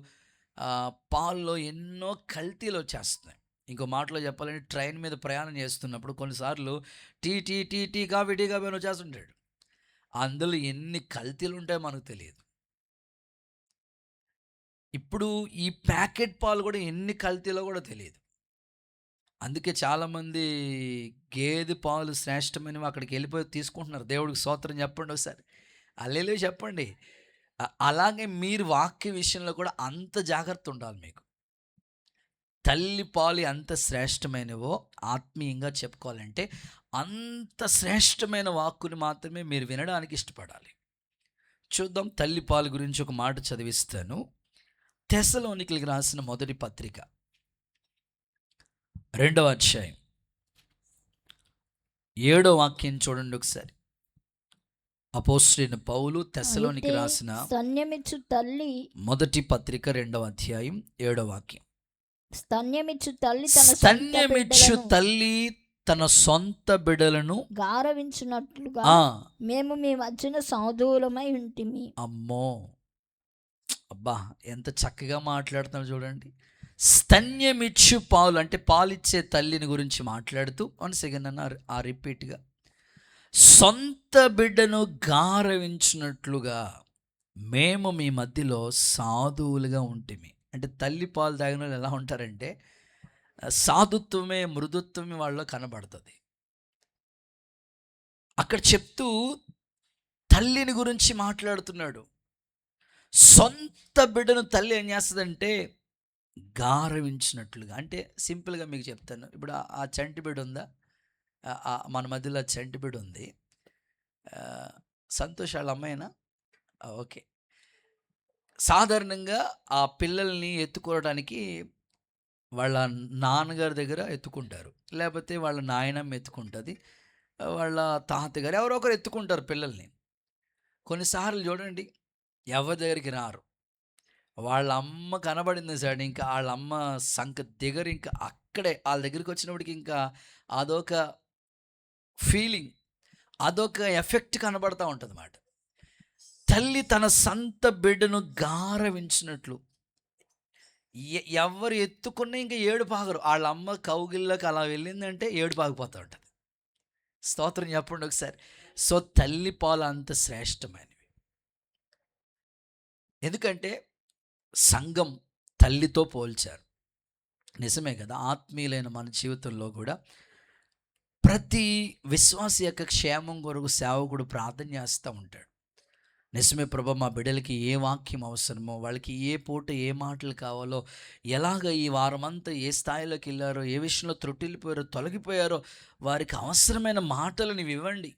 పాల్లో ఎన్నో కల్తీలు వచ్చేస్తున్నాయి. ఇంకో మాటలో చెప్పాలంటే ట్రైన్ మీద ప్రయాణం చేస్తున్నప్పుడు కొన్నిసార్లు tea tea tea tea coffee tea coffee అని వచ్చేస్తుంటాడు. అందులో ఎన్ని కల్తీలు ఉంటాయో మనకు తెలియదు. ఇప్పుడు ఈ ప్యాకెట్ పాలు కూడా ఎన్ని కల్తీలో కూడా తెలియదు. అందుకే చాలామంది గేదె పాలు శ్రేష్టమైనవి అక్కడికి వెళ్ళిపోయి తీసుకుంటున్నారు. దేవుడికి స్తోత్రం చెప్పండి ఒకసారి, హల్లెలూయా చెప్పండి. అలాగే మీరు వాక్య విషయంలో కూడా అంత జాగ్రత్త ఉండాలి. మీకు తల్లి పాలు ఎంత శ్రేష్టమైనవో ఆత్మీయంగా చెప్పుకోవాలంటే అంత శ్రేష్టమైన వాక్కుని మాత్రమే మీరు వినడానికి ఇష్టపడాలి. చూద్దాం, తల్లి పాలు గురించి ఒక మాట చదివిస్తాను. తెస్సలోనికీయులకు రాసిన మొదటి పత్రిక 2వ అధ్యాయం 7వ వాక్యం చూడండి ఒకసారి. అపోస్తలుడైన పౌలు తెస్సలోనికి రాసిన స్తన్యమిచ్చు తల్లి మొదటి పత్రిక 2వ అధ్యాయం 7వ వాక్యం. స్తన్యమిచ్చు తల్లి తన సొంత బిడ్డలను గారవించున్నట్లుగా మేము మీ మధ్యన సాధువులమై ఉంటిమి. అమ్మో, అబ్బా ఎంత చక్కగా మాట్లాడుతున్నాడు చూడండి. స్తన్యమిచ్చు పాలు అంటే పాలిచ్చే తల్లిని గురించి మాట్లాడుతూ, 1 సెకండ్ అన్న ఆ రిపీట్గా, సొంత బిడ్డను గారవించినట్లుగా మేము మీ మధ్యలో సాధువులుగా ఉంటిమి. అంటే తల్లి పాలు తాగిన వాళ్ళు ఎలా ఉంటారంటే సాధుత్వమే, మృదుత్వమే వాళ్ళలో కనబడుతుంది. అక్కడ చెప్తూ తల్లిని గురించి మాట్లాడుతున్నాడు. సొంత బిడ్డను తల్లి ఏం చేస్తుందంటే గారవించినట్లుగా. అంటే సింపుల్గా మీకు చెప్తాను. ఇప్పుడు ఆ చంటి బిడ్డ ఉందా, మన మధ్యలో చంటి బిడ్డ ఉంది. సంతోష్ వాళ్ళ అమ్మాయినా? ఓకే. సాధారణంగా ఆ పిల్లల్ని ఎత్తుకోవడానికి వాళ్ళ నాన్నగారి దగ్గర ఎత్తుకుంటారు, లేకపోతే వాళ్ళ నాయనమ్మ ఎత్తుకుంటుంది, వాళ్ళ తాతగారు ఎవరో ఒకరు ఎత్తుకుంటారు పిల్లల్ని. కొన్నిసార్లు చూడండి ఎవరి దగ్గరికి రారు. వాళ్ళ అమ్మ కనబడింది సార్, ఇంకా వాళ్ళ అమ్మ సంక దగ్గర ఇంకా అక్కడే వాళ్ళ దగ్గరికి వచ్చినప్పటికి ఇంకా అదొక ఫీలింగ్, అదొక ఎఫెక్ట్ కనబడతా ఉంటుంది అన్నమాట. తల్లి తన సొంత బిడ్డను గారవించినట్లు, ఎవరు ఎత్తుకున్నా ఇంకా ఏడుపాగరు. వాళ్ళ అమ్మ కౌగిల్లోకి అలా వెళ్ళిందంటే ఏడుపాగిపోతూ ఉంటుంది. స్తోత్రం చెప్పండి ఒకసారి. సో తల్లి పాలు అంత శ్రేష్టమైనవి. ఎందుకంటే సంఘం తల్లితో పోల్చారు. నిజమే కదా. ఆత్మీయులైన మన జీవితంలో కూడా ప్రతి విశ్వాసి యొక్క క్షేమం కొరకు సేవకుడు ప్రార్థన చేస్తూ ఉంటాడు. నిజమే ప్రభా, మా బిడ్డలకి ఏ వాక్యం అవసరమో, వాళ్ళకి ఏ పూట ఏ మాటలు కావాలో, ఎలాగ ఈ వారమంతా ఏ స్థాయిలోకి వెళ్ళారో, ఏ విషయంలో త్రుటిల్లిపోయారో, తొలగిపోయారో, వారికి అవసరమైన మాటలు నీవు ఇవ్వండి.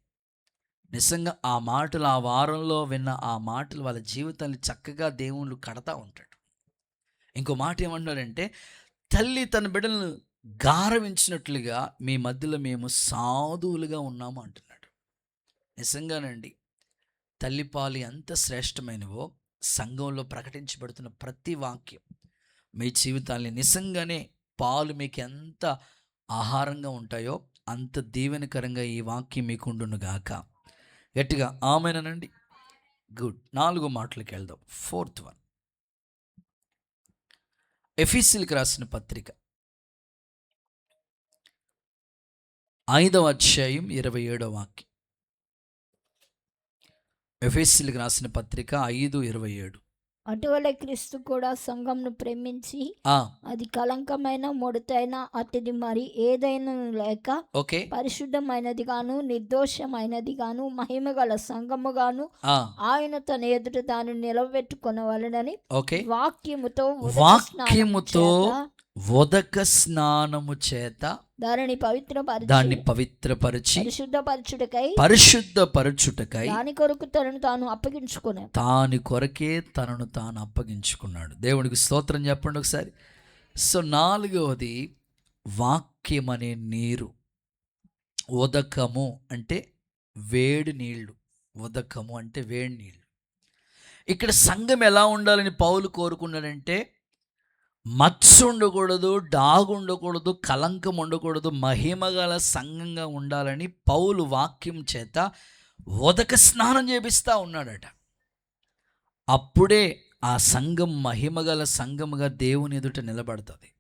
నిజంగా ఆ మాటలు, ఆ వారంలో విన్న ఆ మాటలు వాళ్ళ జీవితాన్ని చక్కగా దేవుళ్ళు కడతా ఉంటాడు. ఇంకో మాట ఏమంటున్నారంటే, తల్లి తన బిడ్డలను గారవించినట్లుగా మీ మధ్యలో మేము సాధువులుగా ఉన్నాము అంటున్నాడు. నిజంగానండి, తల్లిపాలు ఎంత శ్రేష్టమైనవో సంఘంలో ప్రకటించబడుతున్న ప్రతి వాక్యం మీ జీవితాన్ని నిజంగానే పాలు మీకు ఎంత ఆహారంగా ఉంటాయో అంత దీవెనకరంగా ఈ వాక్యం మీకు ఉండును గాక. గట్టిగా ఆమేనండి. గుడ్. 4 మాటలకు వెళ్దాం. 4th వన్, ఎఫెసీయులకు రాసిన పత్రిక 5వ అధ్యాయం 27వ వాక్యం. ఎఫెసీయులకు రాసిన పత్రిక 5:27. అటువలే క్రీస్తు కూడా సంఘంను ప్రేమించి అది కలంకమైన, ముడతైన, అతిది మరి ఏదైనా లేక పరిశుద్ధమైనది గాను, నిర్దోషమైనది గాను, మహిమ గల సంఘము గాను ఆయన తన ఎదుట దాన్ని నిలబెట్టుకొనవలెనని వాక్యముతో ఉదక స్నానము చేత దానిని పవిత్రపరిచి పరిశుద్ధపరచుటకై దాని కొరకే తనను తాను అప్పగించుకున్నాడు. దేవునికి స్తోత్రం చెప్పండి ఒకసారి. సో 4వది వాక్యం అనే నీరు. ఉదకము అంటే వేడి నీళ్లు, ఉదకము అంటే వేడి నీళ్ళు. ఇక్కడ సంఘం ఎలా ఉండాలని పౌలు కోరుకున్నాడంటే మచ్చ ఉండకూడదు, డాగు ఉండకూడదు, కలంకం ఉండకూడదు, మహిమగల సంఘంగా ఉండాలని పౌలు వాక్యం చేత ఉదక స్నానం చేపిస్తూ ఉన్నాడట. అప్పుడే ఆ సంఘం మహిమగల సంఘముగా దేవుని ఎదుట నిలబడుతుంది.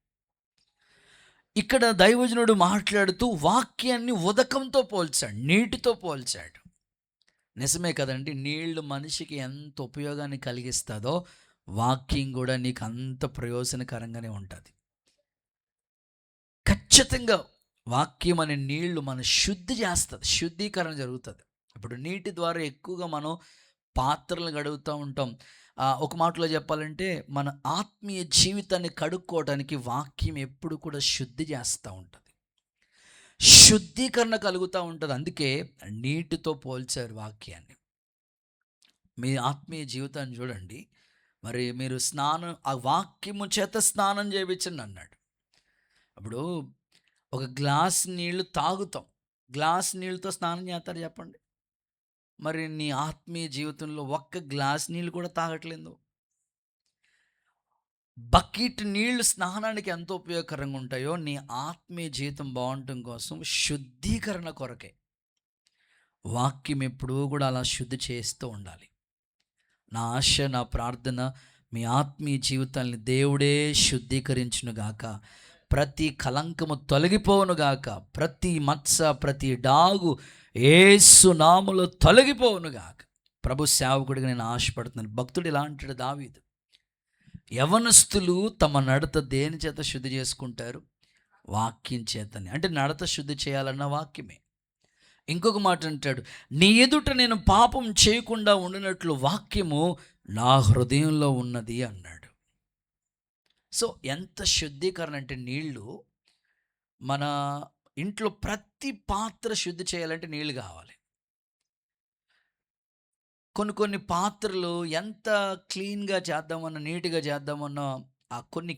ఇక్కడ దైవజనుడు మాట్లాడుతూ వాక్యాన్ని ఉదకంతో పోల్చాడు, నీటితో పోల్చాడు. నిజమే కదండి, నీళ్లు మనిషికి ఎంత ఉపయోగాన్ని కలిగిస్తుందో వాక్యం కూడా నీకు అంత ప్రయోజనకరంగానే ఉంటుంది. ఖచ్చితంగా వాక్యం అనే నీళ్లు మన శుద్ధి చేస్తుంది, శుద్ధీకరణ జరుగుతుంది. ఇప్పుడు నీటి ద్వారా ఎక్కువగా మనం పాత్రలు కడుగుతూ ఉంటాం. ఒక మాటలో చెప్పాలంటే మన ఆత్మీయ జీవితాన్ని కడుక్కోవడానికి వాక్యం ఎప్పుడు కూడా శుద్ధి చేస్తూ ఉంటుంది, శుద్ధీకరణ కలుగుతూ ఉంటుంది. అందుకే నీటితో పోల్చారు వాక్యాన్ని. మీ ఆత్మీయ జీవితాన్ని చూడండి, మరి మీరు స్నానం ఆ వాక్యము చేత స్నానం చేయించండి అన్నాడు. అప్పుడు ఒక గ్లాస్ నీళ్లు తాగుతాం, గ్లాస్ నీళ్ళతో స్నానం చేస్తారు చెప్పండి. మరి నీ ఆత్మీయ జీవితంలో ఒక్క గ్లాస్ నీళ్ళు కూడా తాగట్లేదు. బకెట్ నీళ్లు స్నానానికి ఎంత ఉపయోగకరంగా ఉంటాయో నీ ఆత్మీయ జీవితం బాగుండటం కోసం శుద్ధీకరణ కొరకే వాక్యం ఎప్పుడూ కూడా అలా శుద్ధి చేస్తూ ఉండాలి. నా ఆశ, నా ప్రార్థన మీ ఆత్మీయ జీవితాన్ని దేవుడే శుద్ధీకరించునుగాక, ప్రతి కలంకము తొలగిపోవునుగాక, ప్రతి మత్స ప్రతి డాగు యేసు నామములో తొలగిపోవునుగాక. ప్రభు సేవకుడిగా నేను ఆశపడుతున్నాను. భక్తుడు ఇలా అంటాడు దావీదు, యవనస్తులు తమ నడత దేని చేత శుద్ధి చేసుకుంటారు? వాక్యం చేతని. అంటే నడత శుద్ధి చేయాలన్న వాక్యమే. ఇంకొక మాట అంటాడు, నీ ఎదుట నేను పాపం చేయకుండా ఉండినట్లు వాక్యము నా హృదయంలో ఉన్నది అన్నాడు. సో ఎంత శుద్ధీకరణ అంటే, నీళ్ళు మన ఇంట్లో ప్రతి పాత్ర శుద్ధి చేయాలంటే నీళ్ళు కావాలి. కొన్ని పాత్రలు ఎంత క్లీన్గా చేద్దామన్నా, నీట్గా చేద్దామన్నా ఆ కొన్ని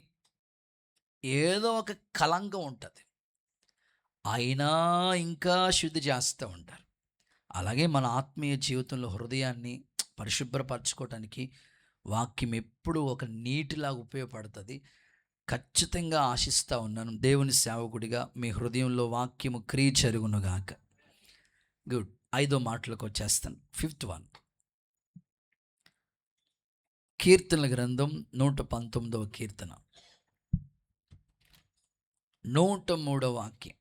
ఏదో ఒక కలంకం ఉంటుంది, అయినా ఇంకా శుద్ధి చేస్తూ ఉంటారు. అలాగే మన ఆత్మీయ జీవితంలో హృదయాన్ని పరిశుభ్రపరచుకోవటానికి వాక్యం ఎప్పుడు ఒక నీటిలాగా ఉపయోగపడుతుంది. ఖచ్చితంగా ఆశిస్తూ ఉన్నాను, దేవుని సేవకుడిగా మీ హృదయంలో వాక్యము క్రియ జరుగునుగాక. గుడ్. 5వ మాటలకు వచ్చేస్తాను. 5th వన్, కీర్తనల గ్రంథం 119వ కీర్తన 103వ వాక్యం.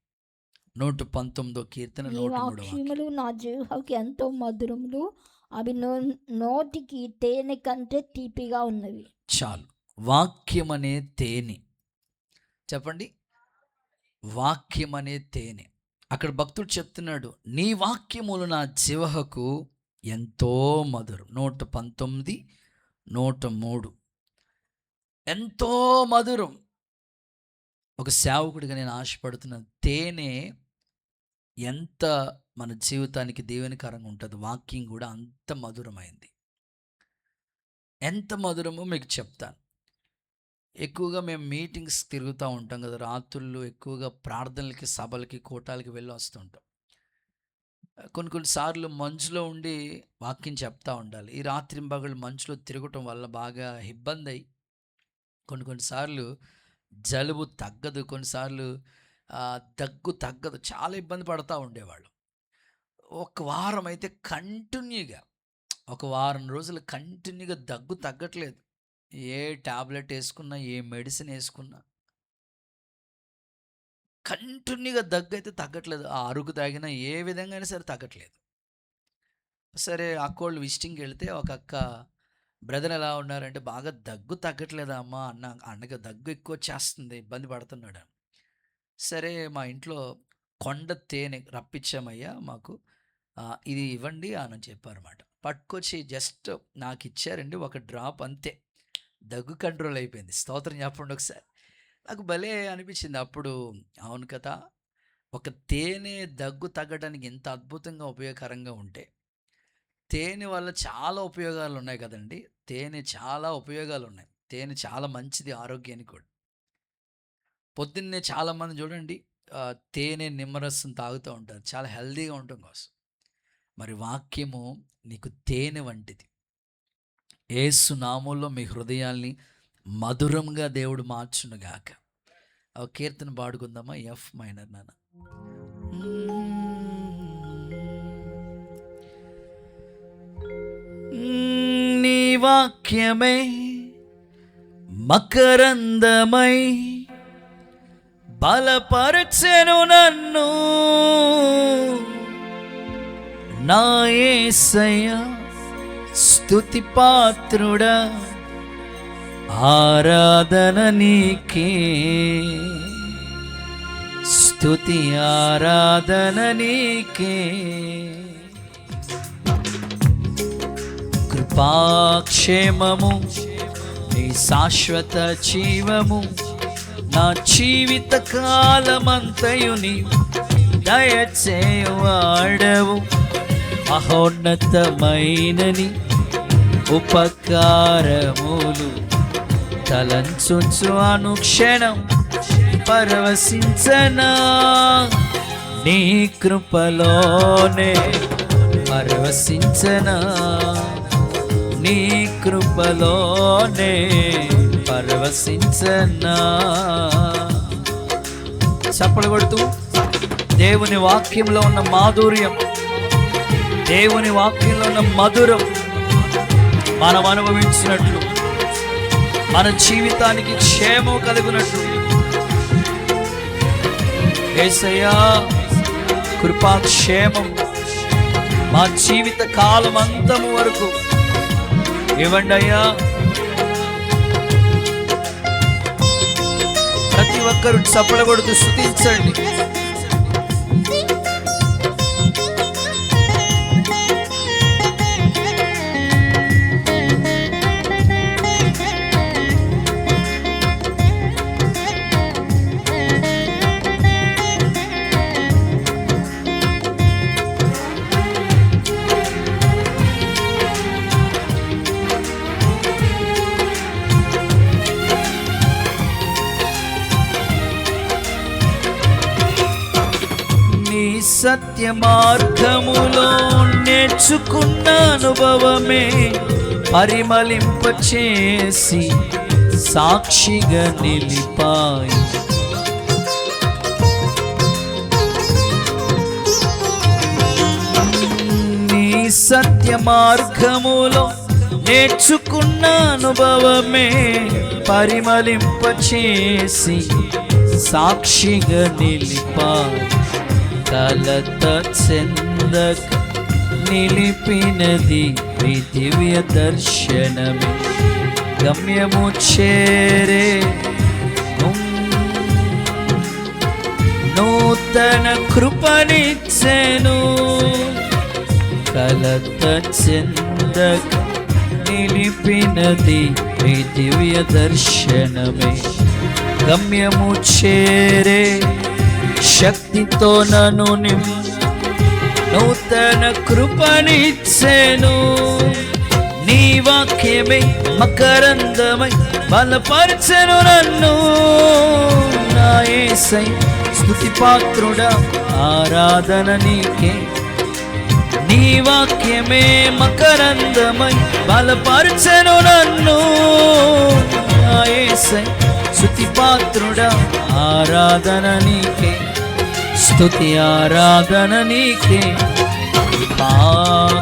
119వ కీర్తన 103వ వాక్యం. నా జీవకి ఎంతో మధురములు, అవి నోటికి తేనె కంటే తీపిగా ఉన్నవి. చాలు. వాక్యం అనే తేనె. చెప్పండి, వాక్యం అనే తేనె. అక్కడ భక్తుడు చెప్తున్నాడు, నీ వాక్యములు నా జీవహకు ఎంతో మధురం. 119, 103 ఎంతో మధురం. ఒక సేవకుడిగా నేను ఆశపడుతున్న తేనె ఎంత మన జీవితానికి దీవెనకరంగా ఉంటుంది, వాక్యం కూడా అంత మధురమైంది. ఎంత మధురమో మీకు చెప్తాను. ఎక్కువగా మేము మీటింగ్స్ తిరుగుతూ ఉంటాం కదా, రాత్రుళ్ళు ఎక్కువగా ప్రార్థనలకి, సభలకి, కూటాలకి వెళ్ళి వస్తుంటాం. కొన్నిసార్లు మంచులో ఉండి వాక్యం చెప్తూ ఉండాలి. ఈ రాత్రింబగళ్ళు మంచులో తిరగటం వల్ల బాగా ఇబ్బంది అయ్యి కొన్నిసార్లు జలుబు తగ్గదు, కొన్నిసార్లు దగ్గు తగ్గదు, చాలా ఇబ్బంది పడుతూ ఉండేవాళ్ళు. ఒక వారం అయితే కంటిన్యూగా, ఒక వారం రోజులు కంటిన్యూగా దగ్గు తగ్గట్లేదు. ఏ టాబ్లెట్ వేసుకున్నా, ఏ మెడిసిన్ వేసుకున్నా కంటిన్యూగా దగ్గు అయితే తగ్గట్లేదు. ఆ అరుగు తాగినా ఏ విధంగా అయినా సరే తగ్గట్లేదు. సరే అక్కోళ్ళు విజిటింగ్కి వెళితే ఒక అక్క, బ్రదర్ ఎలా ఉన్నారంటే, బాగా దగ్గు తగ్గట్లేదా అమ్మా అన్నగా దగ్గు ఎక్కువ వచ్చేస్తుంది, ఇబ్బంది పడుతున్నాడు. సరే మా ఇంట్లో కొండ తేనె రప్పించామయ్యా, మాకు ఇది ఇవ్వండి అని చెప్పారన్నమాట. పట్టుకొచ్చి జస్ట్ నాకు ఇచ్చారండి, ఒక డ్రాప్ అంతే, దగ్గు కంట్రోల్ అయిపోయింది. స్తోత్రం చెప్పండి ఒకసారి. నాకు భలే అనిపించింది అప్పుడు. అవును కదా! ఒక తేనె దగ్గు తగ్గడానికి ఇంత అద్భుతంగా ఉపయోగకరంగా ఉంటే, తేనె వల్ల చాలా ఉపయోగాలు ఉన్నాయి కదండీ! తేనె చాలా ఉపయోగాలు ఉన్నాయి. తేనె చాలా మంచిది ఆరోగ్యానికి కూడా. పొద్దున్నే చాలామంది చూడండి తేనె నిమ్మరసం తాగుతూ ఉంటారు. చాలా హెల్తీగా ఉండటం కోసం. మరి వాక్యము నీకు తేనె వంటిది. యేసు నామములో మీ హృదయాల్ని మధురంగా దేవుడు మార్చునుగాక. ఒక కీర్తన పాడుకుందామా? ఎఫ్ మైనర్ నాన్న. నీ వాక్యమే మకరందమై బలపరచెను నన్ను, నా యేసయ్యా స్తుతి పాత్రుడా, ఆరాధన నీకే, స్తుతి ఆరాధన నీకే. కృపాక్షేమము నీ శాశ్వత జీవము, నా జీవిత కాలమంతయు నీ దయచేవాడవు. మహోన్నతమైనని ఉపకారములు తలంచుచు అనుక్షణం పరవశించనా, నీ కృపలోనే పరవశించనా, నీ కృపలోనే పరవశించనా. చప్పలు కొడుతూ దేవుని వాక్యంలో ఉన్న మాధుర్యం, దేవుని వాక్యంలో ఉన్న మధురం మనం అనుభవించినట్లు, మన జీవితానికి క్షేమం కలుగునట్లు యేసయ్యా కృపాక్షేమం మా జీవిత కాలం అంతము వరకు ఇవ్వండి అయ్యా. ప్రతి ఒక్కరు చప్పలు కొడుతూ స్తుతించండి. సత్య మార్గములో నేర్చుకున్న అనుభవమే పరిమళింపచేసి సాక్షిగా నిలిపాయి. నీ సత్య మార్గములో నేర్చుకున్న అనుభవమే పరిమళింపచేసి సాక్షిగా నిలిపాయి. కలత చెందక నిలిపినది నీ దివ్య దర్శనమే, గమ్యము చేరే నూతన కృపనిచ్చెను. కలత చెందక నిలిపినది నీ దివ్య దర్శనమే, గమ్యము చేరే శక్తితో నన్ను నూతన కృపనిచ్చెను. నీ వాక్యమే మకరందమై బలపరచెను నన్ను, నా యేసయ్యా స్తుతి పాత్రుడా, ఆరాధన నీకే. నీ వాక్యమే మకరందమై బలపరచెను నన్ను, నా యేసయ్యా స్తుతి పాత్రుడా, ఆరాధన నీకే, స్తుతి ఆరాధన నీకే.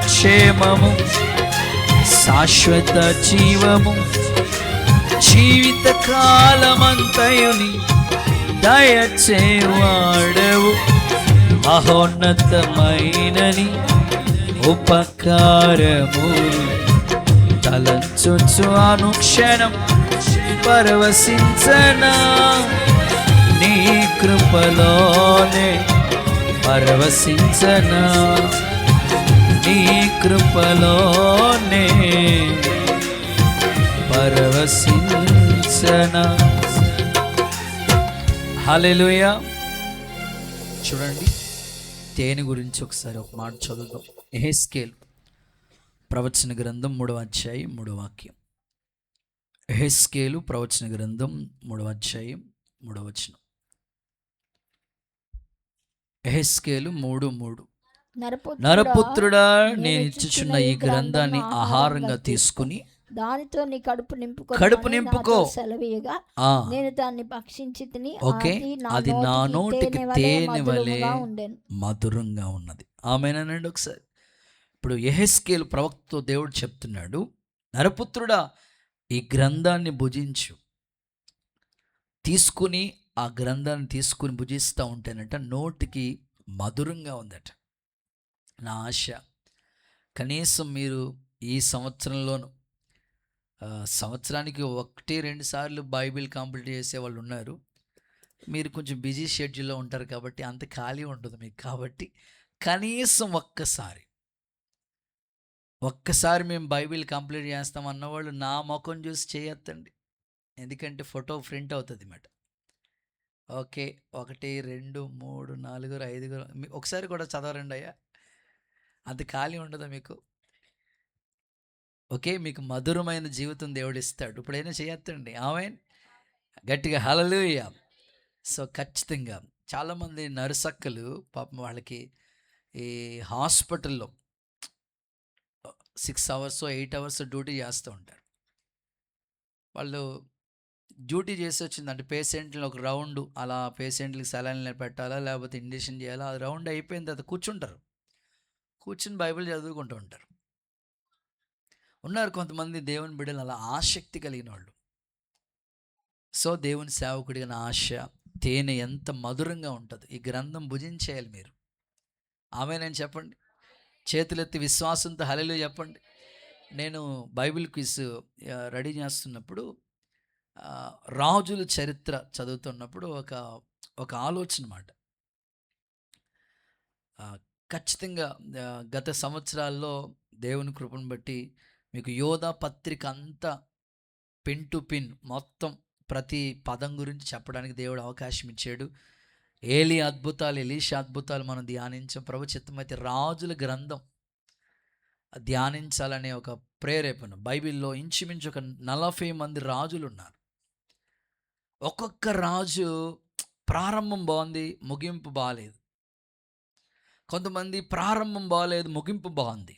క్షేమము శాశ్వత జీవము, జీవిత కాలమంతయుని దయచేవాడవు. మహోన్నతమైనని ఉపకారములు తలంచుచు అనుక్షణం పరవశించనా, నీ కృపలోనే పరవశించనా, నీ కృపలోనే పరవశించనా. హల్లెలూయా. చూడండి, తేనె గురించి ఒకసారి ఒక మాట చదువుదాం. యెహెజ్కేలు ప్రవచన గ్రంథం 3వ అధ్యాయం 3వ వాక్యం. యెహెజ్కేలు ప్రవచన గ్రంథం 3వ అధ్యాయం 3వ వచనం. యెహెజ్కేలు 3:3. నరపుత్రుడా, నేను ఇచ్చుచున్న ఈ గ్రంథాన్ని ఆహారంగా తీసుకుని దానితో నీ కడుపు నింపుకో. సెలవీయగా నేను దాన్ని భక్షించి తిని ఓకే, అది నా నోటికి తేనె వలె మధురంగా ఉన్నది. ఆమేనండి. ఒకసారి ఇప్పుడు యెహెజ్కేలు ప్రవక్తతో దేవుడు చెప్తున్నాడు, నరపుత్రుడా, ఈ గ్రంథాన్ని భుజించు. తీసుకుని ఆ గ్రంథాన్ని తీసుకుని భుజిస్తూ ఉంటేనట నోటికి మధురంగా ఉందట. నా ఆశ కనీసం మీరు ఈ సంవత్సరంలోనూ సంవత్సరానికి 1-2 సార్లు బైబిల్ కంప్లీట్ చేసే వాళ్ళు ఉన్నారు. మీరు కొంచెం బిజీ షెడ్యూల్లో ఉంటారు కాబట్టి అంత ఖాళీ ఉండదు మీకు. కాబట్టి కనీసం ఒక్కసారి మేము బైబిల్ కంప్లీట్ చేస్తాం అన్నవాళ్ళు నా ముఖం చూసి చేయొద్దండి. ఎందుకంటే ఫోటో ప్రింట్ అవుతుంది అన్నమాట. ఓకే, 1 2 3 4 5 ఒకసారి కూడా చదవరండి అయ్యా, అంత ఖాళీ ఉండదు మీకు. ఓకే, మీకు మధురమైన జీవితం దేవుడు ఇస్తాడు. ఇప్పుడైనా చేయొద్దండి. ఆమేన్. గట్టిగా హల్లెలూయా. సో ఖచ్చితంగా చాలామంది నర్సక్కలు పాపం వాళ్ళకి ఈ హాస్పిటల్లో 6 అవర్స్ 8 అవర్స్ డ్యూటీ చేస్తూ ఉంటారు. వాళ్ళు డ్యూటీ చేసి వచ్చిందంటే పేషెంట్ని ఒక రౌండ్ అలా పేషెంట్లకి సెలైన్లు పెట్టాలా లేకపోతే ఇంజెక్షన్ చేయాలా, అది రౌండ్ అయిపోయిన తర్వాత కూర్చుంటారు. కూర్చుని బైబిల్ చదువుకుంటూ ఉంటారు. ఉన్నారు కొంతమంది దేవుని బిడ్డలు అలా ఆసక్తి కలిగిన వాళ్ళు. సో దేవుని సేవకుడిగా నా ఆశ, తేనె ఎంత మధురంగా ఉంటుంది. ఈ గ్రంథం భుజించేయాలి మీరు. ఆమేనని చెప్పండి. చేతులెత్తి విశ్వాసంతో హల్లెలూయా చెప్పండి. నేను బైబిల్ క్విజ్ రెడీ చేస్తున్నప్పుడు రాజుల చరిత్ర చదువుతున్నప్పుడు ఒక ఆలోచన మాట. ఖచ్చితంగా గత సంవత్సరాల్లో దేవుని కృపను బట్టి మీకు యోధా పత్రిక అంతా పిన్ టు పిన్ మొత్తం ప్రతి పదం గురించి చెప్పడానికి దేవుడు అవకాశం ఇచ్చాడు. ఏలి అద్భుతాలు, ఎలీషా అద్భుతాలు మనం ధ్యానించాం. ప్రభు చిత్తమైతే రాజుల గ్రంథం ధ్యానించాలనే ఒక ప్రేరేపణ. బైబిల్లో ఇంచుమించు ఒక 40 మంది రాజులు ఉన్నారు. ఒక్కొక్క రాజు ప్రారంభం బాగుంది, ముగింపు బాగాలేదు. కొంతమంది ప్రారంభం బాగాలేదు, ముగింపు బాగుంది.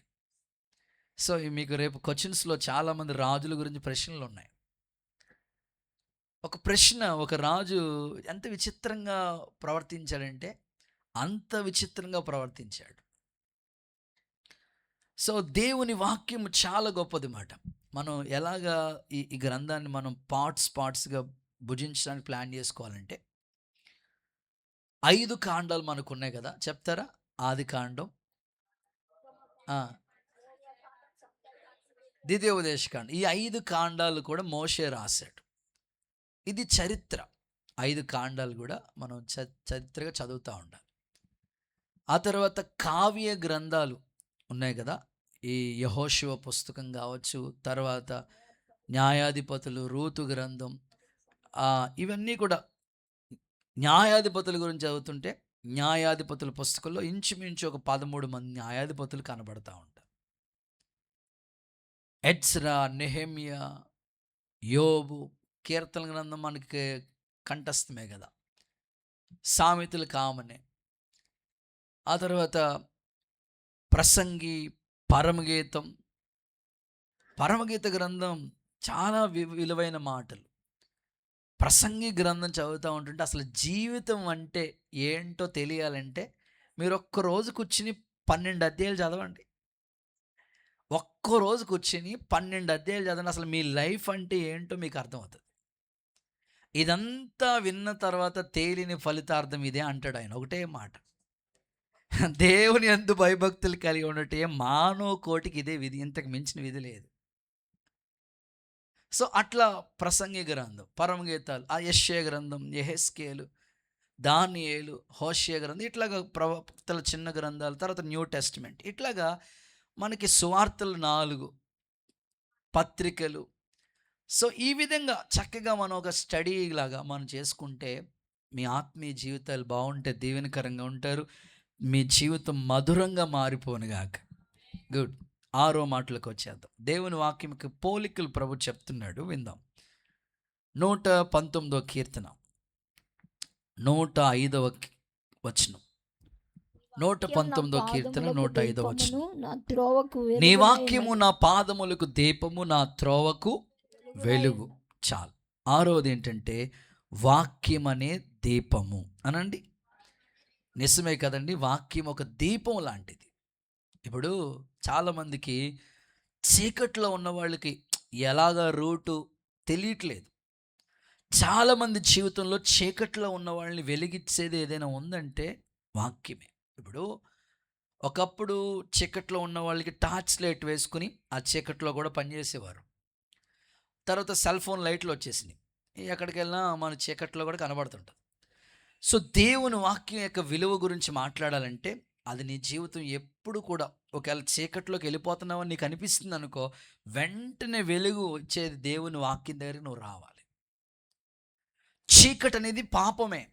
సో మీకు రేపు క్వశ్చన్స్లో చాలామంది రాజుల గురించి ప్రశ్నలు ఉన్నాయి. ఒక ప్రశ్న, ఒక రాజు ఎంత విచిత్రంగా ప్రవర్తించాడంటే అంత విచిత్రంగా ప్రవర్తించాడు. సో దేవుని వాక్యం చాలా గొప్పది మాట. మనం ఎలాగా ఈ గ్రంథాన్ని మనం పార్ట్స్గా భుజించడానికి ప్లాన్ చేసుకోవాలంటే 5 కాండాలు మనకు ఉన్నాయి కదా, చెప్తారా? ఆది కాండం, ద్వితీయోపదేశకాండం, ఈ 5 కాండాలు కూడా మోషే రాశాడు. ఇది చరిత్ర. 5 కాండాలు కూడా మనం చరిత్రగా చదువుతూ ఉండాలి. ఆ తర్వాత కావ్య గ్రంథాలు ఉన్నాయి కదా, ఈ యెహోషువ పుస్తకం కావచ్చు, తర్వాత న్యాయాధిపతులు, రూతు గ్రంథం, ఇవన్నీ కూడా న్యాయాధిపతుల గురించి చదువుతుంటే న్యాయాధిపతుల పుస్తకంలో ఇంచుమించు ఒక 13 మంది న్యాయాధిపతులు కనబడతా ఉంటారు. ఎజ్రా, నెహెమ్యా, యోబు, కీర్తన గ్రంథం మనకి కంఠస్థమే కదా, సామెతలు కామనే. ఆ తర్వాత ప్రసంగి, పరమగీత గ్రంథం చాలా విలువైన మాటలు. ప్రసంగి గ్రంథం చదువుతూ ఉంటుంటే అసలు జీవితం అంటే ఏంటో తెలియాలంటే మీరు ఒక్కరోజు కూర్చుని 12 అధ్యాయాలు చదవండి. ఒక్కరోజు కూర్చుని 12 అధ్యాయాలు చదవండి. అసలు మీ లైఫ్ అంటే ఏంటో మీకు అర్థమవుతుంది. ఇదంతా విన్న తర్వాత తేలిని ఫలితార్థం ఇదే అంటాడు ఆయన. ఒకటే మాట, దేవుని యందు భయభక్తులు కలిగి ఉండటే మానవ కోటికి ఇదే విధి, ఇంతకు మించిన విధి లేదు. సో అట్లా ప్రసంగి గ్రంథం, పరమగీతాలు, యెషయా గ్రంథం, యెహెజ్కేలు, దానియేలు, హోషేయ గ్రంథం, ఇట్లాగా ప్రవక్తల చిన్న గ్రంథాలు, తర్వాత న్యూ టెస్టిమెంట్, ఇట్లాగా మనకి సువార్తలు 4 పత్రికలు. సో ఈ విధంగా చక్కగా మనం ఒక స్టడీ లాగా మనం చేసుకుంటే మీ ఆత్మీయ జీవితాలు బాగుంటే దీవెనకరంగా ఉంటారు. మీ జీవితం మధురంగా మారిపోనుగాక. గుడ్. 6వ మాటలకు వచ్చేద్దాం. దేవుని వాక్యంకి పోలికలు ప్రభు చెప్తున్నాడు, విందాం. 119వ కీర్తన 105వ వచనం. 119వ కీర్తన 105వ వచనం. నీ వాక్యము నా పాదములకు దీపము, నా త్రోవకు వెలుగు. చాలు. 6వది ఏంటంటే వాక్యం అనే దీపము అనండి. నిజమే కదండి, వాక్యం ఒక దీపం లాంటిది. ఇప్పుడు చాలామందికి చీకట్లో ఉన్న వాళ్ళకి ఎలాగ రూటు తెలియట్లేదు. చాలామంది జీవితంలో చీకట్లో ఉన్న వాళ్ళని వెలిగించేది ఏదైనా ఉందంటే వాక్యమే. ఇప్పుడు ఒకప్పుడు చీకట్లో ఉన్న వాళ్ళకి టార్చ్ లైట్ వేసుకుని ఆ చీకట్లో కూడా పనిచేసేవారు. తర్వాత సెల్ ఫోన్ లైట్లు వచ్చేసినాయి, ఎక్కడికి వెళ్ళినా మన చీకట్లో కూడా కనబడుతుంటుంది. సో దేవుని వాక్యం యొక్క విలువ గురించి మాట్లాడాలంటే అది నీ జీవితం ఎప్పుడు కూడా, ఒకవేళ చీకట్లోకి వెళ్ళిపోతున్నావని నీకు అనిపిస్తుంది అనుకో, వెంటనే వెలుగు వచ్చేది దేవుని వాక్యం దగ్గరికి నువ్వు రావాలి. చీకటి అనేది పాపమే.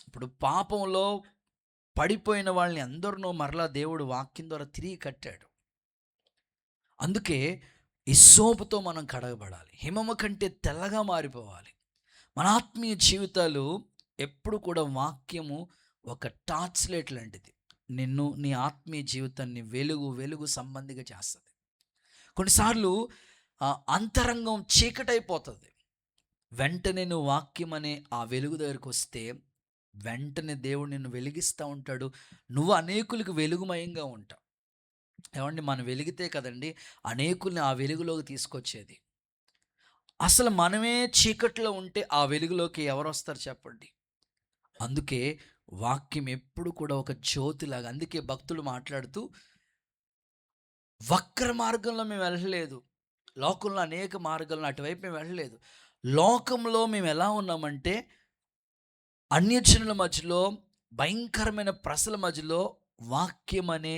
ఇప్పుడు పాపంలో పడిపోయిన వాళ్ళని అందరినో మరలా దేవుడు వాక్యం ద్వారా తిరిగి కట్టాడు. అందుకే హిస్సోపుతో మనం కడగబడాలి, హిమము కంటే తెల్లగా మారిపోవాలి. మన ఆత్మీయ జీవితాలు ఎప్పుడు కూడా వాక్యము ఒక టార్చ్ లైట్ లాంటిది. నిన్ను, నీ ఆత్మీయ జీవితాన్ని వెలుగు సంబంధిగా చేస్తుంది. కొన్నిసార్లు అంతరంగం చీకటైపోతుంది. వెంటనే నువ్వు వాక్యం అనే ఆ వెలుగు దగ్గరికి వస్తే వెంటనే దేవుడు నిన్ను వెలిగిస్తూ ఉంటాడు. నువ్వు అనేకులకు వెలుగుమయంగా ఉంటావు. ఏమండి, మనం వెలిగితే కదండి అనేకుల్ని ఆ వెలుగులోకి తీసుకొచ్చేది. అసలు మనమే చీకట్లో ఉంటే ఆ వెలుగులోకి ఎవరు వస్తారు చెప్పండి. అందుకే వాక్యం ఎప్పుడు కూడా ఒక జ్యోతిలాగా. అందుకే భక్తులు మాట్లాడుతూ, వక్ర మార్గంలో మేము వెళ్ళలేదు, లోకంలో అనేక మార్గాలను అటువైపు మేము వెళ్ళలేదు. లోకంలో మేము ఎలా ఉన్నామంటే అన్యజనుల మధ్యలో, భయంకరమైన ప్రజల మధ్యలో వాక్యం అనే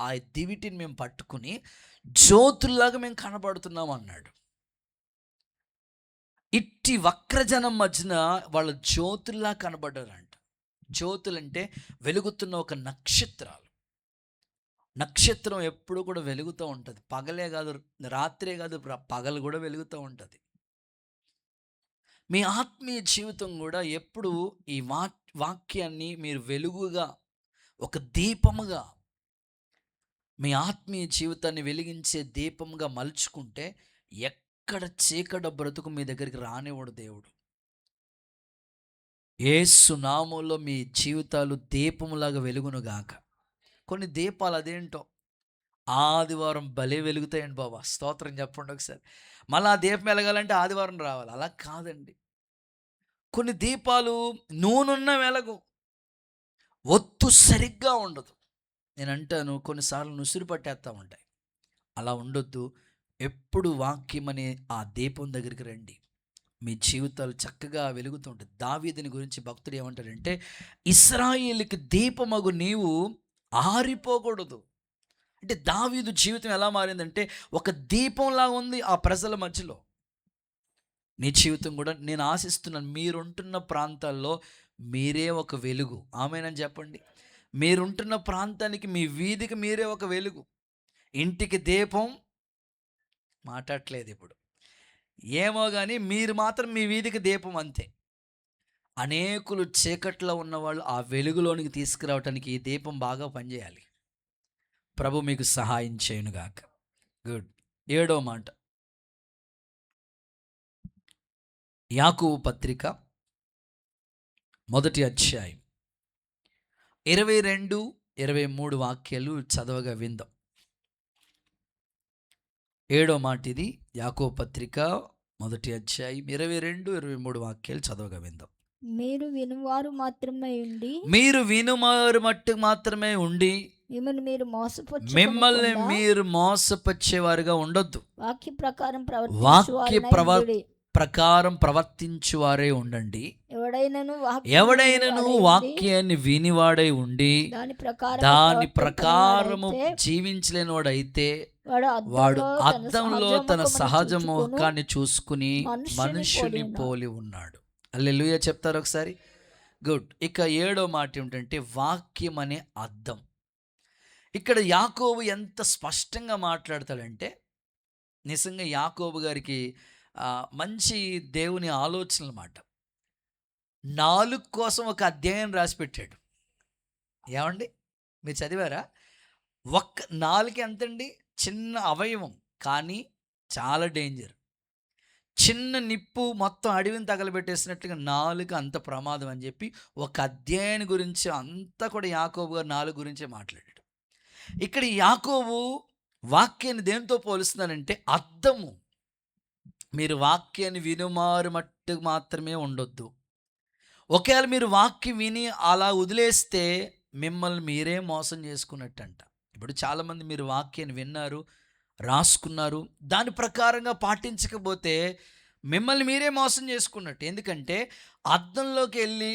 ఆ దివిటిని మేము పట్టుకుని జ్యోతుల్లాగా మేము కనబడుతున్నాం అన్నాడు. ఇట్టి వక్రజనం మధ్యన వాళ్ళ జ్యోతుల్లా కనబడ్డారంట. జ్యోతులంటే వెలుగుతున్న ఒక నక్షత్రాలు. నక్షత్రం ఎప్పుడు కూడా వెలుగుతూ ఉంటుంది. పగలే కాదు, రాత్రే కాదు, పగలు కూడా వెలుగుతూ ఉంటుంది. మీ ఆత్మీయ జీవితం కూడా ఎప్పుడు ఈ వాక్యాన్ని మీరు వెలుగుగా, ఒక దీపముగా, మీ ఆత్మీయ జీవితాన్ని వెలిగించే దీపంగా మలుచుకుంటే ఎక్కడ చీకటి బ్రతుకు మీ దగ్గరికి రానివ్వడు దేవుడు. యేసు నామములో మీ జీవితాలు దీపములాగా వెలుగునుగాక. కొన్ని దీపాలు అదేంటో ఆదివారం భలే వెలుగుతాయండి బాబా, స్తోత్రం చెప్పండి ఒకసారి. మళ్ళీ ఆ దీపం వెలగాలంటే ఆదివారం రావాలి, అలా కాదండి. కొన్ని దీపాలు నూనెన్న వెలగు, ఒత్తు సరిగ్గా ఉండదు. నేను అంటాను, కొన్నిసార్లు నుసిరు పట్టేస్తూ ఉంటాయి. అలా ఉండొద్దు. ఎప్పుడు వాక్యం అనే ఆ దీపం దగ్గరికి రండి, మీ జీవితాలు చక్కగా వెలుగుతుంటాయి. దావీదుని గురించి భక్తుడు ఏమంటాడంటే, ఇశ్రాయేలుకి దీపమగు నీవు ఆరిపోకూడదు. అంటే దావీదు జీవితం ఎలా మారిందంటే ఒక దీపంలా ఉంది ఆ ప్రజల మధ్యలో. నీ జీవితం కూడా నేను ఆశిస్తున్నాను, మీరుంటున్న ప్రాంతాల్లో మీరే ఒక వెలుగు. ఆమేనని చెప్పండి. మీరుంటున్న ప్రాంతానికి, మీ వీధికి మీరే ఒక వెలుగు. ఇంటికి దీపం మాట్లాడట్లేదు ఇప్పుడు, ఏమో కానీ మీరు మాత్రం మీ వీధికి దీపం అంతే. అనేకులు చీకట్లో ఉన్నవాళ్ళు ఆ వెలుగులోనికి తీసుకురావటానికి ఈ దీపం బాగా పనిచేయాలి. ప్రభు మీకు సహాయం చేయనుగాక. గుడ్. 7వ మాట, యాకోబు పత్రిక 1వ అధ్యాయం 22, 23 వాక్యాలు చదవగా విందాం. 7వ మాట ఇది, యాకోబు పత్రిక 1వ అధ్యాయం 22, 23 వాక్యాలు చదవగా విందాం. మీరు వినువారు మాత్రమే ఉండి మిమ్మల్ని మీరు మోసపరిచేవారుగా ఉండొద్దు. వాక్య ప్రకారం ప్రవర్తించువారే ఉండండి. ఎవడైనను వాక్యాన్ని వినివాడై ఉండి దాని ప్రకారము జీవించలేనివాడైతే వాడు అద్దంలో తన సహజ ముఖాన్ని చూసుకుని మనుషుని పోలి ఉన్నాడు. హల్లెలూయా చెప్తారు ఒకసారి. గుడ్. ఇక 7వ మాట ఏమిటంటే వాక్యం అనే అద్దం. ఇక్కడ యాకోబు ఎంత స్పష్టంగా మాట్లాడతాడంటే, నిజంగా యాకోబు గారికి మంచి దేవుని ఆలోచనలు మాట. నాలుక కోసం ఒక అధ్యాయం రాసి పెట్టాడు. ఏమండి, మీరు చదివారా? నాలుక ఎంతండి? చిన్న అవయవం, కానీ చాలా డేంజర్. చిన్న నిప్పు మొత్తం అడవిని తగలబెట్టేసినట్లుగా నాలుక అంత ప్రమాదం అని చెప్పి ఒక అధ్యాయం గురించి అంతా కూడా యాకోబు గారు నాలుగు గురించే మాట్లాడాడు. ఇక్కడ యాకోబు వాక్యాన్ని దేనితో పోలుస్తున్నానంటే అద్దము. మీరు వాక్యాన్ని వినుమారు మట్టు మాత్రమే ఉండొద్దు. ఒకవేళ మీరు వాక్యం విని అలా వదిలేస్తే మిమ్మల్ని మీరే మోసం చేసుకున్నట్టంట. ఇప్పుడు చాలామంది మీరు వాక్యాన్ని విన్నారు, రాసుకున్నారు, దాని ప్రకారంగా పాటించకపోతే మిమ్మల్ని మీరే మోసం చేసుకున్నట్టు. ఎందుకంటే అద్దంలోకి వెళ్ళి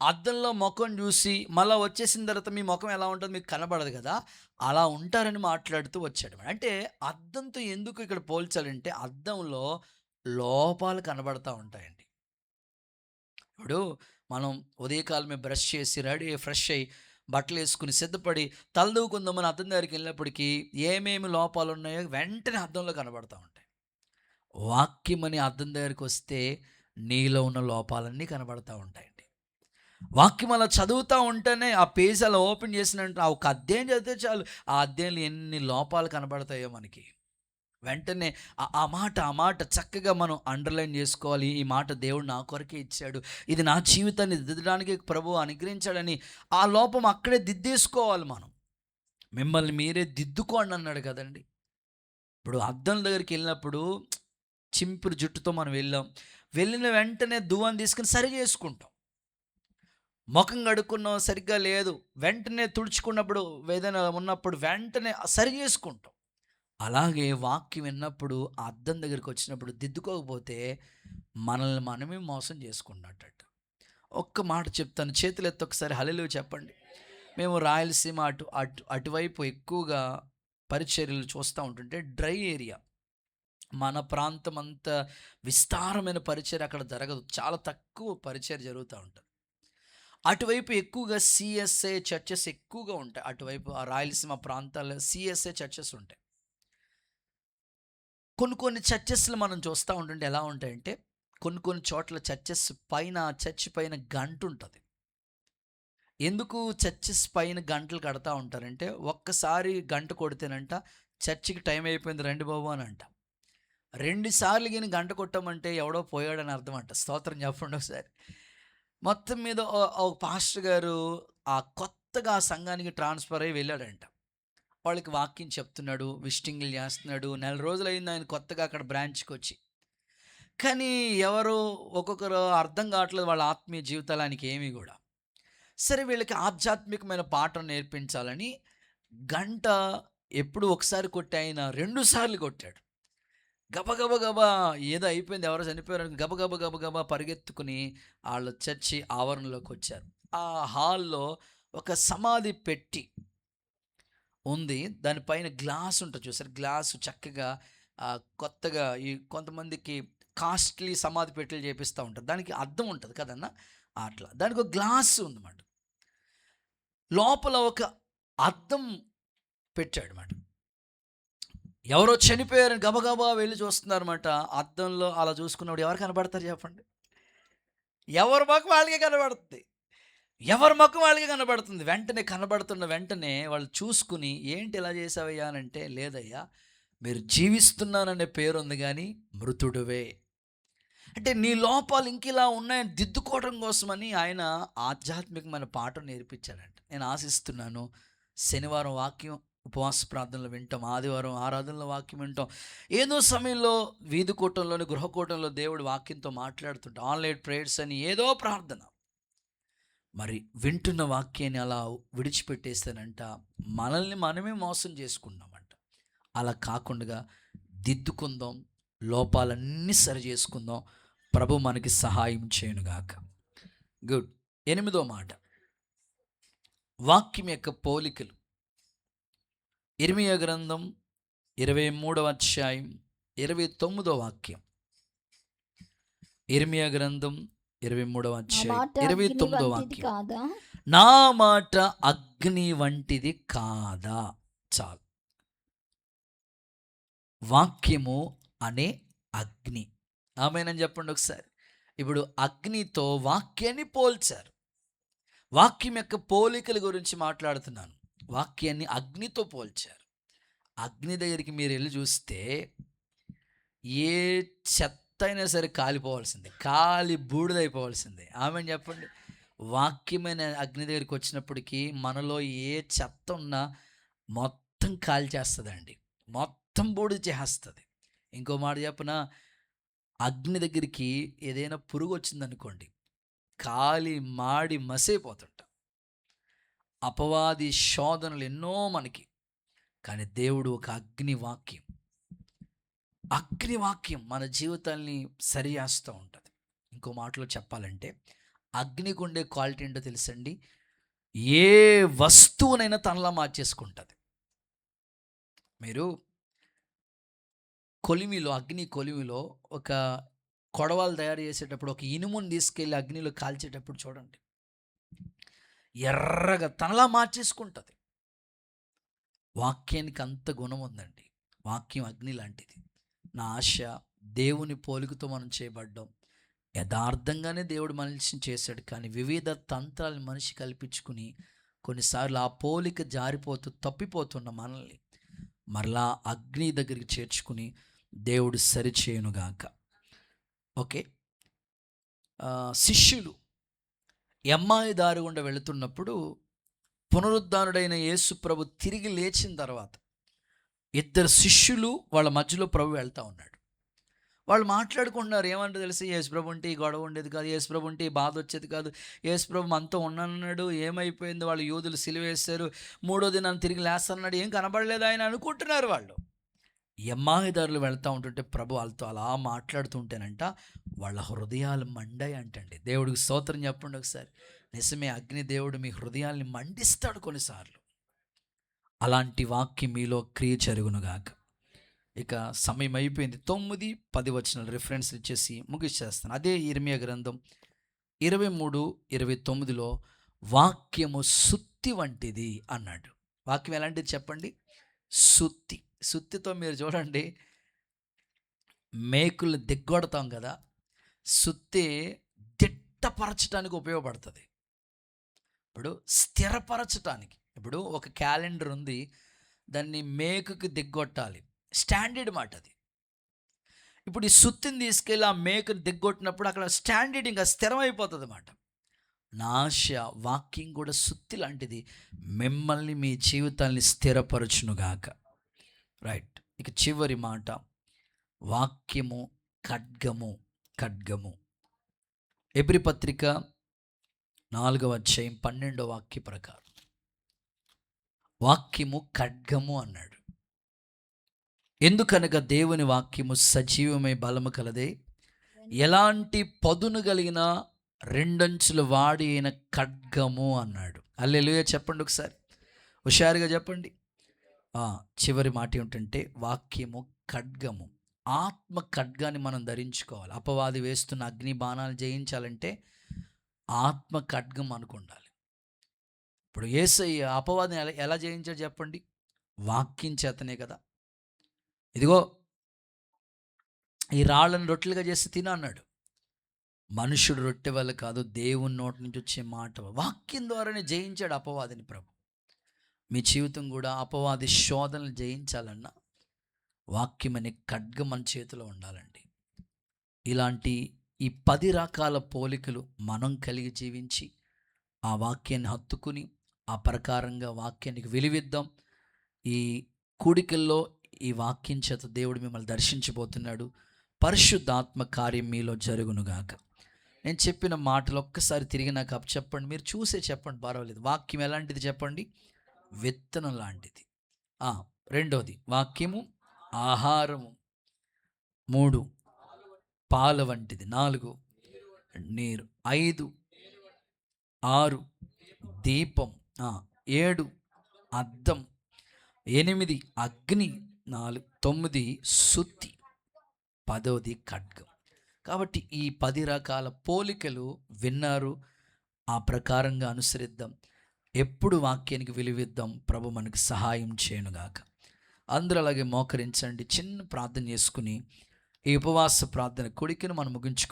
అద్దంలో ముఖం చూసి మళ్ళీ వచ్చేసిన తర్వాత మీ ముఖం ఎలా ఉంటుందో మీకు కనబడదు కదా, అలా ఉంటారని మాట్లాడుతూ వచ్చాడు. అంటే అద్దంతో ఎందుకు ఇక్కడ పోల్చాలంటే అద్దంలో లోపాలు కనబడతా ఉంటాయండి. ఇప్పుడు మనం ఉదయకాలమే బ్రష్ చేసి రెడీ ఫ్రెష్ అయ్యి బట్టలు వేసుకుని సిద్ధపడి తలదూకుందామని అద్దం దగ్గరికి వెళ్ళినప్పటికీ ఏమేమి లోపాలు ఉన్నాయో వెంటనే అద్దంలో కనబడతా ఉంటాయి. వాక్యం అని అద్దం దగ్గరికి వస్తే నీలో ఉన్న లోపాలన్నీ కనబడతా ఉంటాయండి. వాక్యం అలా చదువుతూ ఉంటేనే ఆ పేజ్ అలా ఓపెన్ చేసినట్టు ఒక అధ్యాయం చదివితే చాలు, ఆ అధ్యాయంలో ఎన్ని లోపాలు కనబడతాయో మనకి వెంటనే ఆ మాట చక్కగా మనం అండర్లైన్ చేసుకోవాలి. ఈ మాట దేవుడు నా కొరకే ఇచ్చాడు, ఇది నా జీవితాన్ని దిద్దడానికి ప్రభువు అనుగ్రహించాడని ఆ లోపం అక్కడే దిద్దేసుకోవాలి. మనం మిమ్మల్ని మీరే దిద్దుకోండి అన్నాడు కదండి. ఇప్పుడు అద్దం దగ్గరికి వెళ్ళినప్పుడు చింపురు జుట్టుతో మనం వెళ్ళిన వెంటనే దువ్వాన్ని తీసుకుని సరి చేసుకుంటాం. ముఖం కడుక్కున్నాం సరిగ్గా లేదు, వెంటనే తుడుచుకున్నప్పుడు ఏదైనా ఉన్నప్పుడు వెంటనే సరి చేసుకుంటాం. అలాగే వాక్యం విన్నప్పుడు అద్దం దగ్గరికి వచ్చినప్పుడు దిద్దుకోకపోతే మనల్ని మనమే మోసం చేసుకున్నట్టు. ఒక్క మాట చెప్తాను, చేతులు ఎత్తి ఒకసారి హల్లెలూయా చెప్పండి. మేము రాయలసీమ అటువైపు ఎక్కువగా పరిచర్యలు చూస్తూ ఉంటుంటే డ్రై ఏరియా, మన ప్రాంతం అంత విస్తారమైన పరిచర్య అక్కడ జరగదు, చాలా తక్కువ పరిచర్య జరుగుతూ ఉంటుంది. అటువైపు ఎక్కువగా సిఎస్ఐ చర్చెస్ ఎక్కువగా ఉంటాయి. అటువైపు ఆ రాయలసీమ ప్రాంతాల్లో సిఎస్ఐ చర్చెస్ ఉంటాయి. కొన్ని చర్చెస్లు మనం చూస్తూ ఉంటుంటే ఎలా ఉంటాయంటే, కొన్ని చోట్ల చర్చి పైన గంట ఉంటుంది. ఎందుకు చర్చెస్ పైన గంటలు కడతా ఉంటారంటే, ఒక్కసారి గంట కొడితేనంట చర్చికి టైం అయిపోయింది రండి బాబు అని అంట. 2 సార్లు కానీ గంట కొట్టామంటే ఎవడో పోయాడని అర్థం అంట. స్తోత్రం చెప్పండి ఒకసారి. మొత్తం మీద ఒక పాస్టర్ గారు కొత్తగా ఆ సంఘానికి ట్రాన్స్ఫర్ అయ్యి వెళ్ళాడంట. వాళ్ళకి వాక్యం చెప్తున్నాడు, విజిటింగ్లు చేస్తున్నాడు. 4 రోజులు అయింది ఆయన కొత్తగా అక్కడ బ్రాంచ్కి వచ్చి. కానీ ఎవరు ఒక్కొక్కరు అర్థం కావట్లేదు వాళ్ళ ఆత్మీయ జీవితాలకి ఏమీ కూడా. సరే వీళ్ళకి ఆధ్యాత్మికమైన పాఠం నేర్పించాలని గంట ఎప్పుడు ఒకసారి కొట్టి ఆయన 2 సార్లు కొట్టాడు. గబా ఏదో అయిపోయింది, ఎవరో చనిపోయారు, గబగబా పరిగెత్తుకుని వాళ్ళు చర్చి ఆవరణలోకి వచ్చారు. ఆ హాల్లో ఒక సమాధి పెట్టి ఉంది, దానిపైన గ్లాస్ ఉంటుంది చూసారు, గ్లాసు చక్కగా కొత్తగా ఈ కొంతమందికి కాస్ట్లీ సమాధి పెట్టెలు చేపిస్తూ ఉంటారు, దానికి అద్దం ఉంటుంది కదన్నా, అట్లా దానికి ఒక గ్లాస్ ఉందన్నమాట. లోపల ఒక అద్దం పెట్టాడు అన్నమాట. ఎవరో చనిపోయారని గబగబా వెళ్ళి చూస్తున్నారన్నమాట. అద్దంలో అలా చూసుకున్నప్పుడు ఎవరు కనబడతారు చెప్పండి? ఎవరి ముఖం వాళ్ళకే కనబడుతుంది. వెంటనే కనబడుతున్న వెంటనే వాళ్ళు చూసుకుని ఏంటి ఇలా చేసావయ్యా అని అంటే, లేదయ్యా మీరు జీవిస్తున్నాననే పేరు ఉంది కానీ మృతుడువే. అంటే నీ లోపాలు ఇంకిలా ఉన్నాయని దిద్దుకోవడం కోసమని ఆయన ఆధ్యాత్మికమైన పాఠం నేర్పించాడంట. నేను ఆశిస్తున్నాను శనివారం వాక్యం ఉపవాస ప్రార్థనలు వింటాం, ఆదివారం ఆరాధనలో వాక్యం వింటాం, ఏదో సమయంలో వీధి కూటంలోని గృహకూటంలో దేవుడు వాక్యంతో మాట్లాడుతుంటాం, ఆన్లైన్ ప్రేయర్స్ అని ఏదో ప్రార్థన. మరి వింటున్న వాక్యాన్ని అలా విడిచిపెట్టేస్తానంట మనల్ని మనమే మోసం చేసుకున్నామంట. అలా కాకుండా దిద్దుకుందాం, లోపాలన్నీ సరి చేసుకుందాం. ప్రభు మనకి సహాయం చేయనుగాక. గుడ్. 8వ మాట, వాక్యం యొక్క పోలికలు. ఇర్మియా గ్రంథం 23వ అధ్యాయం 29వ వాక్యం. ఇర్మియా గ్రంథం 23వ ఆ అధ్యాయం మాట అగ్ని 29వ వంటిది వాక్యం. కాదా? నా మాట అగ్ని వంటిది కాదా. చాలు. వాక్యము అనే అగ్ని. ఆమేనని చెప్పండి ఒకసారి. ఇప్పుడు అగ్నితో వాక్యాన్ని పోల్చారు. వాక్యం యొక్క పోలికల గురించి మాట్లాడుతున్నాను. వాక్యాన్ని అగ్నితో పోల్చారు. అగ్ని దగ్గరికి మీరు వెళ్ళి చూస్తే ఏ చెత్త అయినా సరే కాలిపోవాల్సిందే, కాలి బూడిదైపోవాల్సిందే. ఆమెను చెప్పండి. వాక్యమైన అగ్ని దగ్గరికి వచ్చినప్పటికీ మనలో ఏ చెత్త ఉన్నా మొత్తం కాల్చేస్తుందండి, మొత్తం బూడిద చేస్తుంది. ఇంకో మాట చెప్పనా, అగ్ని దగ్గరికి ఏదైనా పురుగు వచ్చిందనుకోండి, కాలి మాడి మసైపోతుంటాం. అపవాది శోధనలు ఎన్నో మనకి, కానీ దేవుడు ఒక అగ్నివాక్యం మన జీవితాల్ని సరి చేస్తూ ఉంటుంది. ఇంకో మాటలో చెప్పాలంటే అగ్నికి ఉండే క్వాలిటీ ఏంటో తెలుసండి, ఏ వస్తువునైనా తనలా మార్చేసుకుంటుంది. మీరు అగ్ని కొలిమిలో ఒక కొడవలు తయారు చేసేటప్పుడు ఒక ఇనుముని తీసుకెళ్ళి అగ్నిలో కాల్చేటప్పుడు చూడండి, ఎర్రగా తనలా మార్చేసుకుంటుంది. వాక్యానికి అంత గుణం ఉందండి. వాక్యం అగ్ని లాంటిది. నా ఆశ, దేవుని పోలికతో మనం చేయబడ్డాం. యథార్థంగానే దేవుడు మనిషిని చేశాడు, కానీ వివిధ తంత్రాలను మనిషి కల్పించుకుని కొన్నిసార్లు ఆ పోలిక జారిపోతూ తప్పిపోతున్న మనల్ని మరలా అగ్ని దగ్గరికి చేర్చుకుని దేవుడు సరిచేయునుగాక. ఓకే. శిష్యులు ఎమ్మాయి దారి గుండా వెళుతున్నప్పుడు పునరుద్ధానుడైన యేసు ప్రభు తిరిగి లేచిన తర్వాత ఇద్దరు శిష్యులు వాళ్ళ మధ్యలో ప్రభు వెళ్తూ ఉన్నాడు. వాళ్ళు మాట్లాడుకుంటున్నారు. ఏమంటే తెలిసి, యేసుప్రభు ఉంటే ఈ గొడవ ఉండేది కాదు, యేసుప్రభు ఉంటే ఈ బాధ వచ్చేది కాదు, యేసుప్రభు మనతో ఉన్నాడు, ఏమైపోయింది, వాళ్ళు యూదులు సిలువేశారు, 3వ దినాన్ని తిరిగి లేస్తున్నాడు, ఏం కనబడలేదు ఆయన అనుకుంటున్నారు వాళ్ళు. ఎమ్మాయిదారులు వెళ్తూ ఉంటుంటే ప్రభు వాళ్ళతో అలా మాట్లాడుతుంటేనంట వాళ్ళ హృదయాలు మండాయి అంటండి. దేవుడికి స్తోత్రం చెప్పండి ఒకసారి. నిజమే, అగ్ని దేవుడు మీ హృదయాల్ని మండిస్తాడు కొన్నిసార్లు. అలాంటి వాక్యం మీలో క్రియ జరుగునుగాక. ఇక సమయం అయిపోయింది. 9, 10 వచనాలు రిఫరెన్స్ ఇచ్చేసి ముగిచ్చేస్తాను. అదే ఇర్మియా గ్రంథం 23, 29లో వాక్యము సుత్తి వంటిది అన్నాడు. వాక్యం ఎలాంటిది చెప్పండి? సుత్తి. సుత్తితో మీరు చూడండి, మేకులు దిగ్గొడతాం కదా, సుత్తి దిట్టపరచడానికి ఉపయోగపడుతుంది. ఇప్పుడు స్థిరపరచటానికి, ఇప్పుడు ఒక క్యాలెండర్ ఉంది, దాన్ని మేకుకి దిగ్గొట్టాలి, స్టాండర్డ్ మాట అది. ఇప్పుడు ఈ సుత్తిని తీసుకెళ్ళి ఆ మేకుని దిగ్గొట్టినప్పుడు అక్కడ స్టాండర్డ్ ఇంకా స్థిరమైపోతుంది అన్నమాట. నాశ వాక్యం కూడా సుత్తి లాంటిది, మిమ్మల్ని మీ జీవితాన్ని స్థిరపరచునుగాక. రైట్. ఇక చివరి మాట, వాక్యము ఖడ్గము. ఎబ్రీ పత్రిక 4వ అధ్యాయం 12వ వాక్య ప్రకారం వాక్యము ఖడ్గము అన్నాడు. ఎందుకనగా దేవుని వాక్యము సజీవమై బలము కలదే, ఎలాంటి పదును కలిగిన 2 అంచుల వాడి అయిన ఖడ్గము అన్నాడు. హల్లెలూయా చెప్పండి ఒకసారి, హుషారుగా చెప్పండి. చివరి మాట ఏమిటంటే వాక్యము ఖడ్గము. ఆత్మ ఖడ్గాన్ని మనం ధరించుకోవాలి. అపవాది వేస్తున్న అగ్ని బాణాలు జయించాలంటే ఆత్మ ఖడ్గం అనుకుండాలి. ఇప్పుడు యేసయ్య అపవాదిని ఎలా జయించాడు చెప్పండి? వాక్యం చేతనే కదా. ఇదిగో ఈ రాళ్ళను రొట్టెలుగా చేసి తిన అన్నాడు. మనుషుడు రొట్టె వల్ల కాదు, దేవుని నోటి నుంచి వచ్చే మాట, వాక్యం ద్వారానే జయించాడు అపవాదిని ప్రభు. మీ జీవితం కూడా అపవాది శోధనలు జయించాలన్నా వాక్యం అనే ఖడ్గం మన చేతిలో ఉండాలండి. ఇలాంటి ఈ 10 రకాల పోలికలు మనం కలిగి జీవించి ఆ వాక్యాన్ని హత్తుకుని ఆ ప్రకారంగా వాక్యానికి విలువిద్దాం. ఈ కూడికల్లో ఈ వాక్యం చేత దేవుడు మిమ్మల్ని దర్శించబోతున్నాడు. పరిశుద్ధాత్మ కార్యం మీలో జరుగునుగాక. నేను చెప్పిన మాటలు ఒక్కసారి తిరిగి నాకు చెప్పండి. మీరు చూసే చెప్పండి, పర్వాలేదు. వాక్యం ఎలాంటిది చెప్పండి? విత్తనం లాంటిది. రెండోది వాక్యము ఆహారము. 3 పాల వంటిది. 4 నీరు. 5 6 దీపం. 7 అద్దం. 8 అగ్ని. 9 సుత్తి. 10ది ఖడ్గం. కాబట్టి ఈ 10 రకాల పోలికలు విన్నారు, ఆ ప్రకారంగా అనుసరిద్దాం. ఎప్పుడు వాక్యానికి విలువిద్దాం. ప్రభు మనకు సహాయం చేయనుగాక. అందరూ అలాగే మోకరించండి. చిన్న ప్రార్థన చేసుకుని ఈ ఉపవాస ప్రార్థన కొడికను మనం ముగించుకుందాం.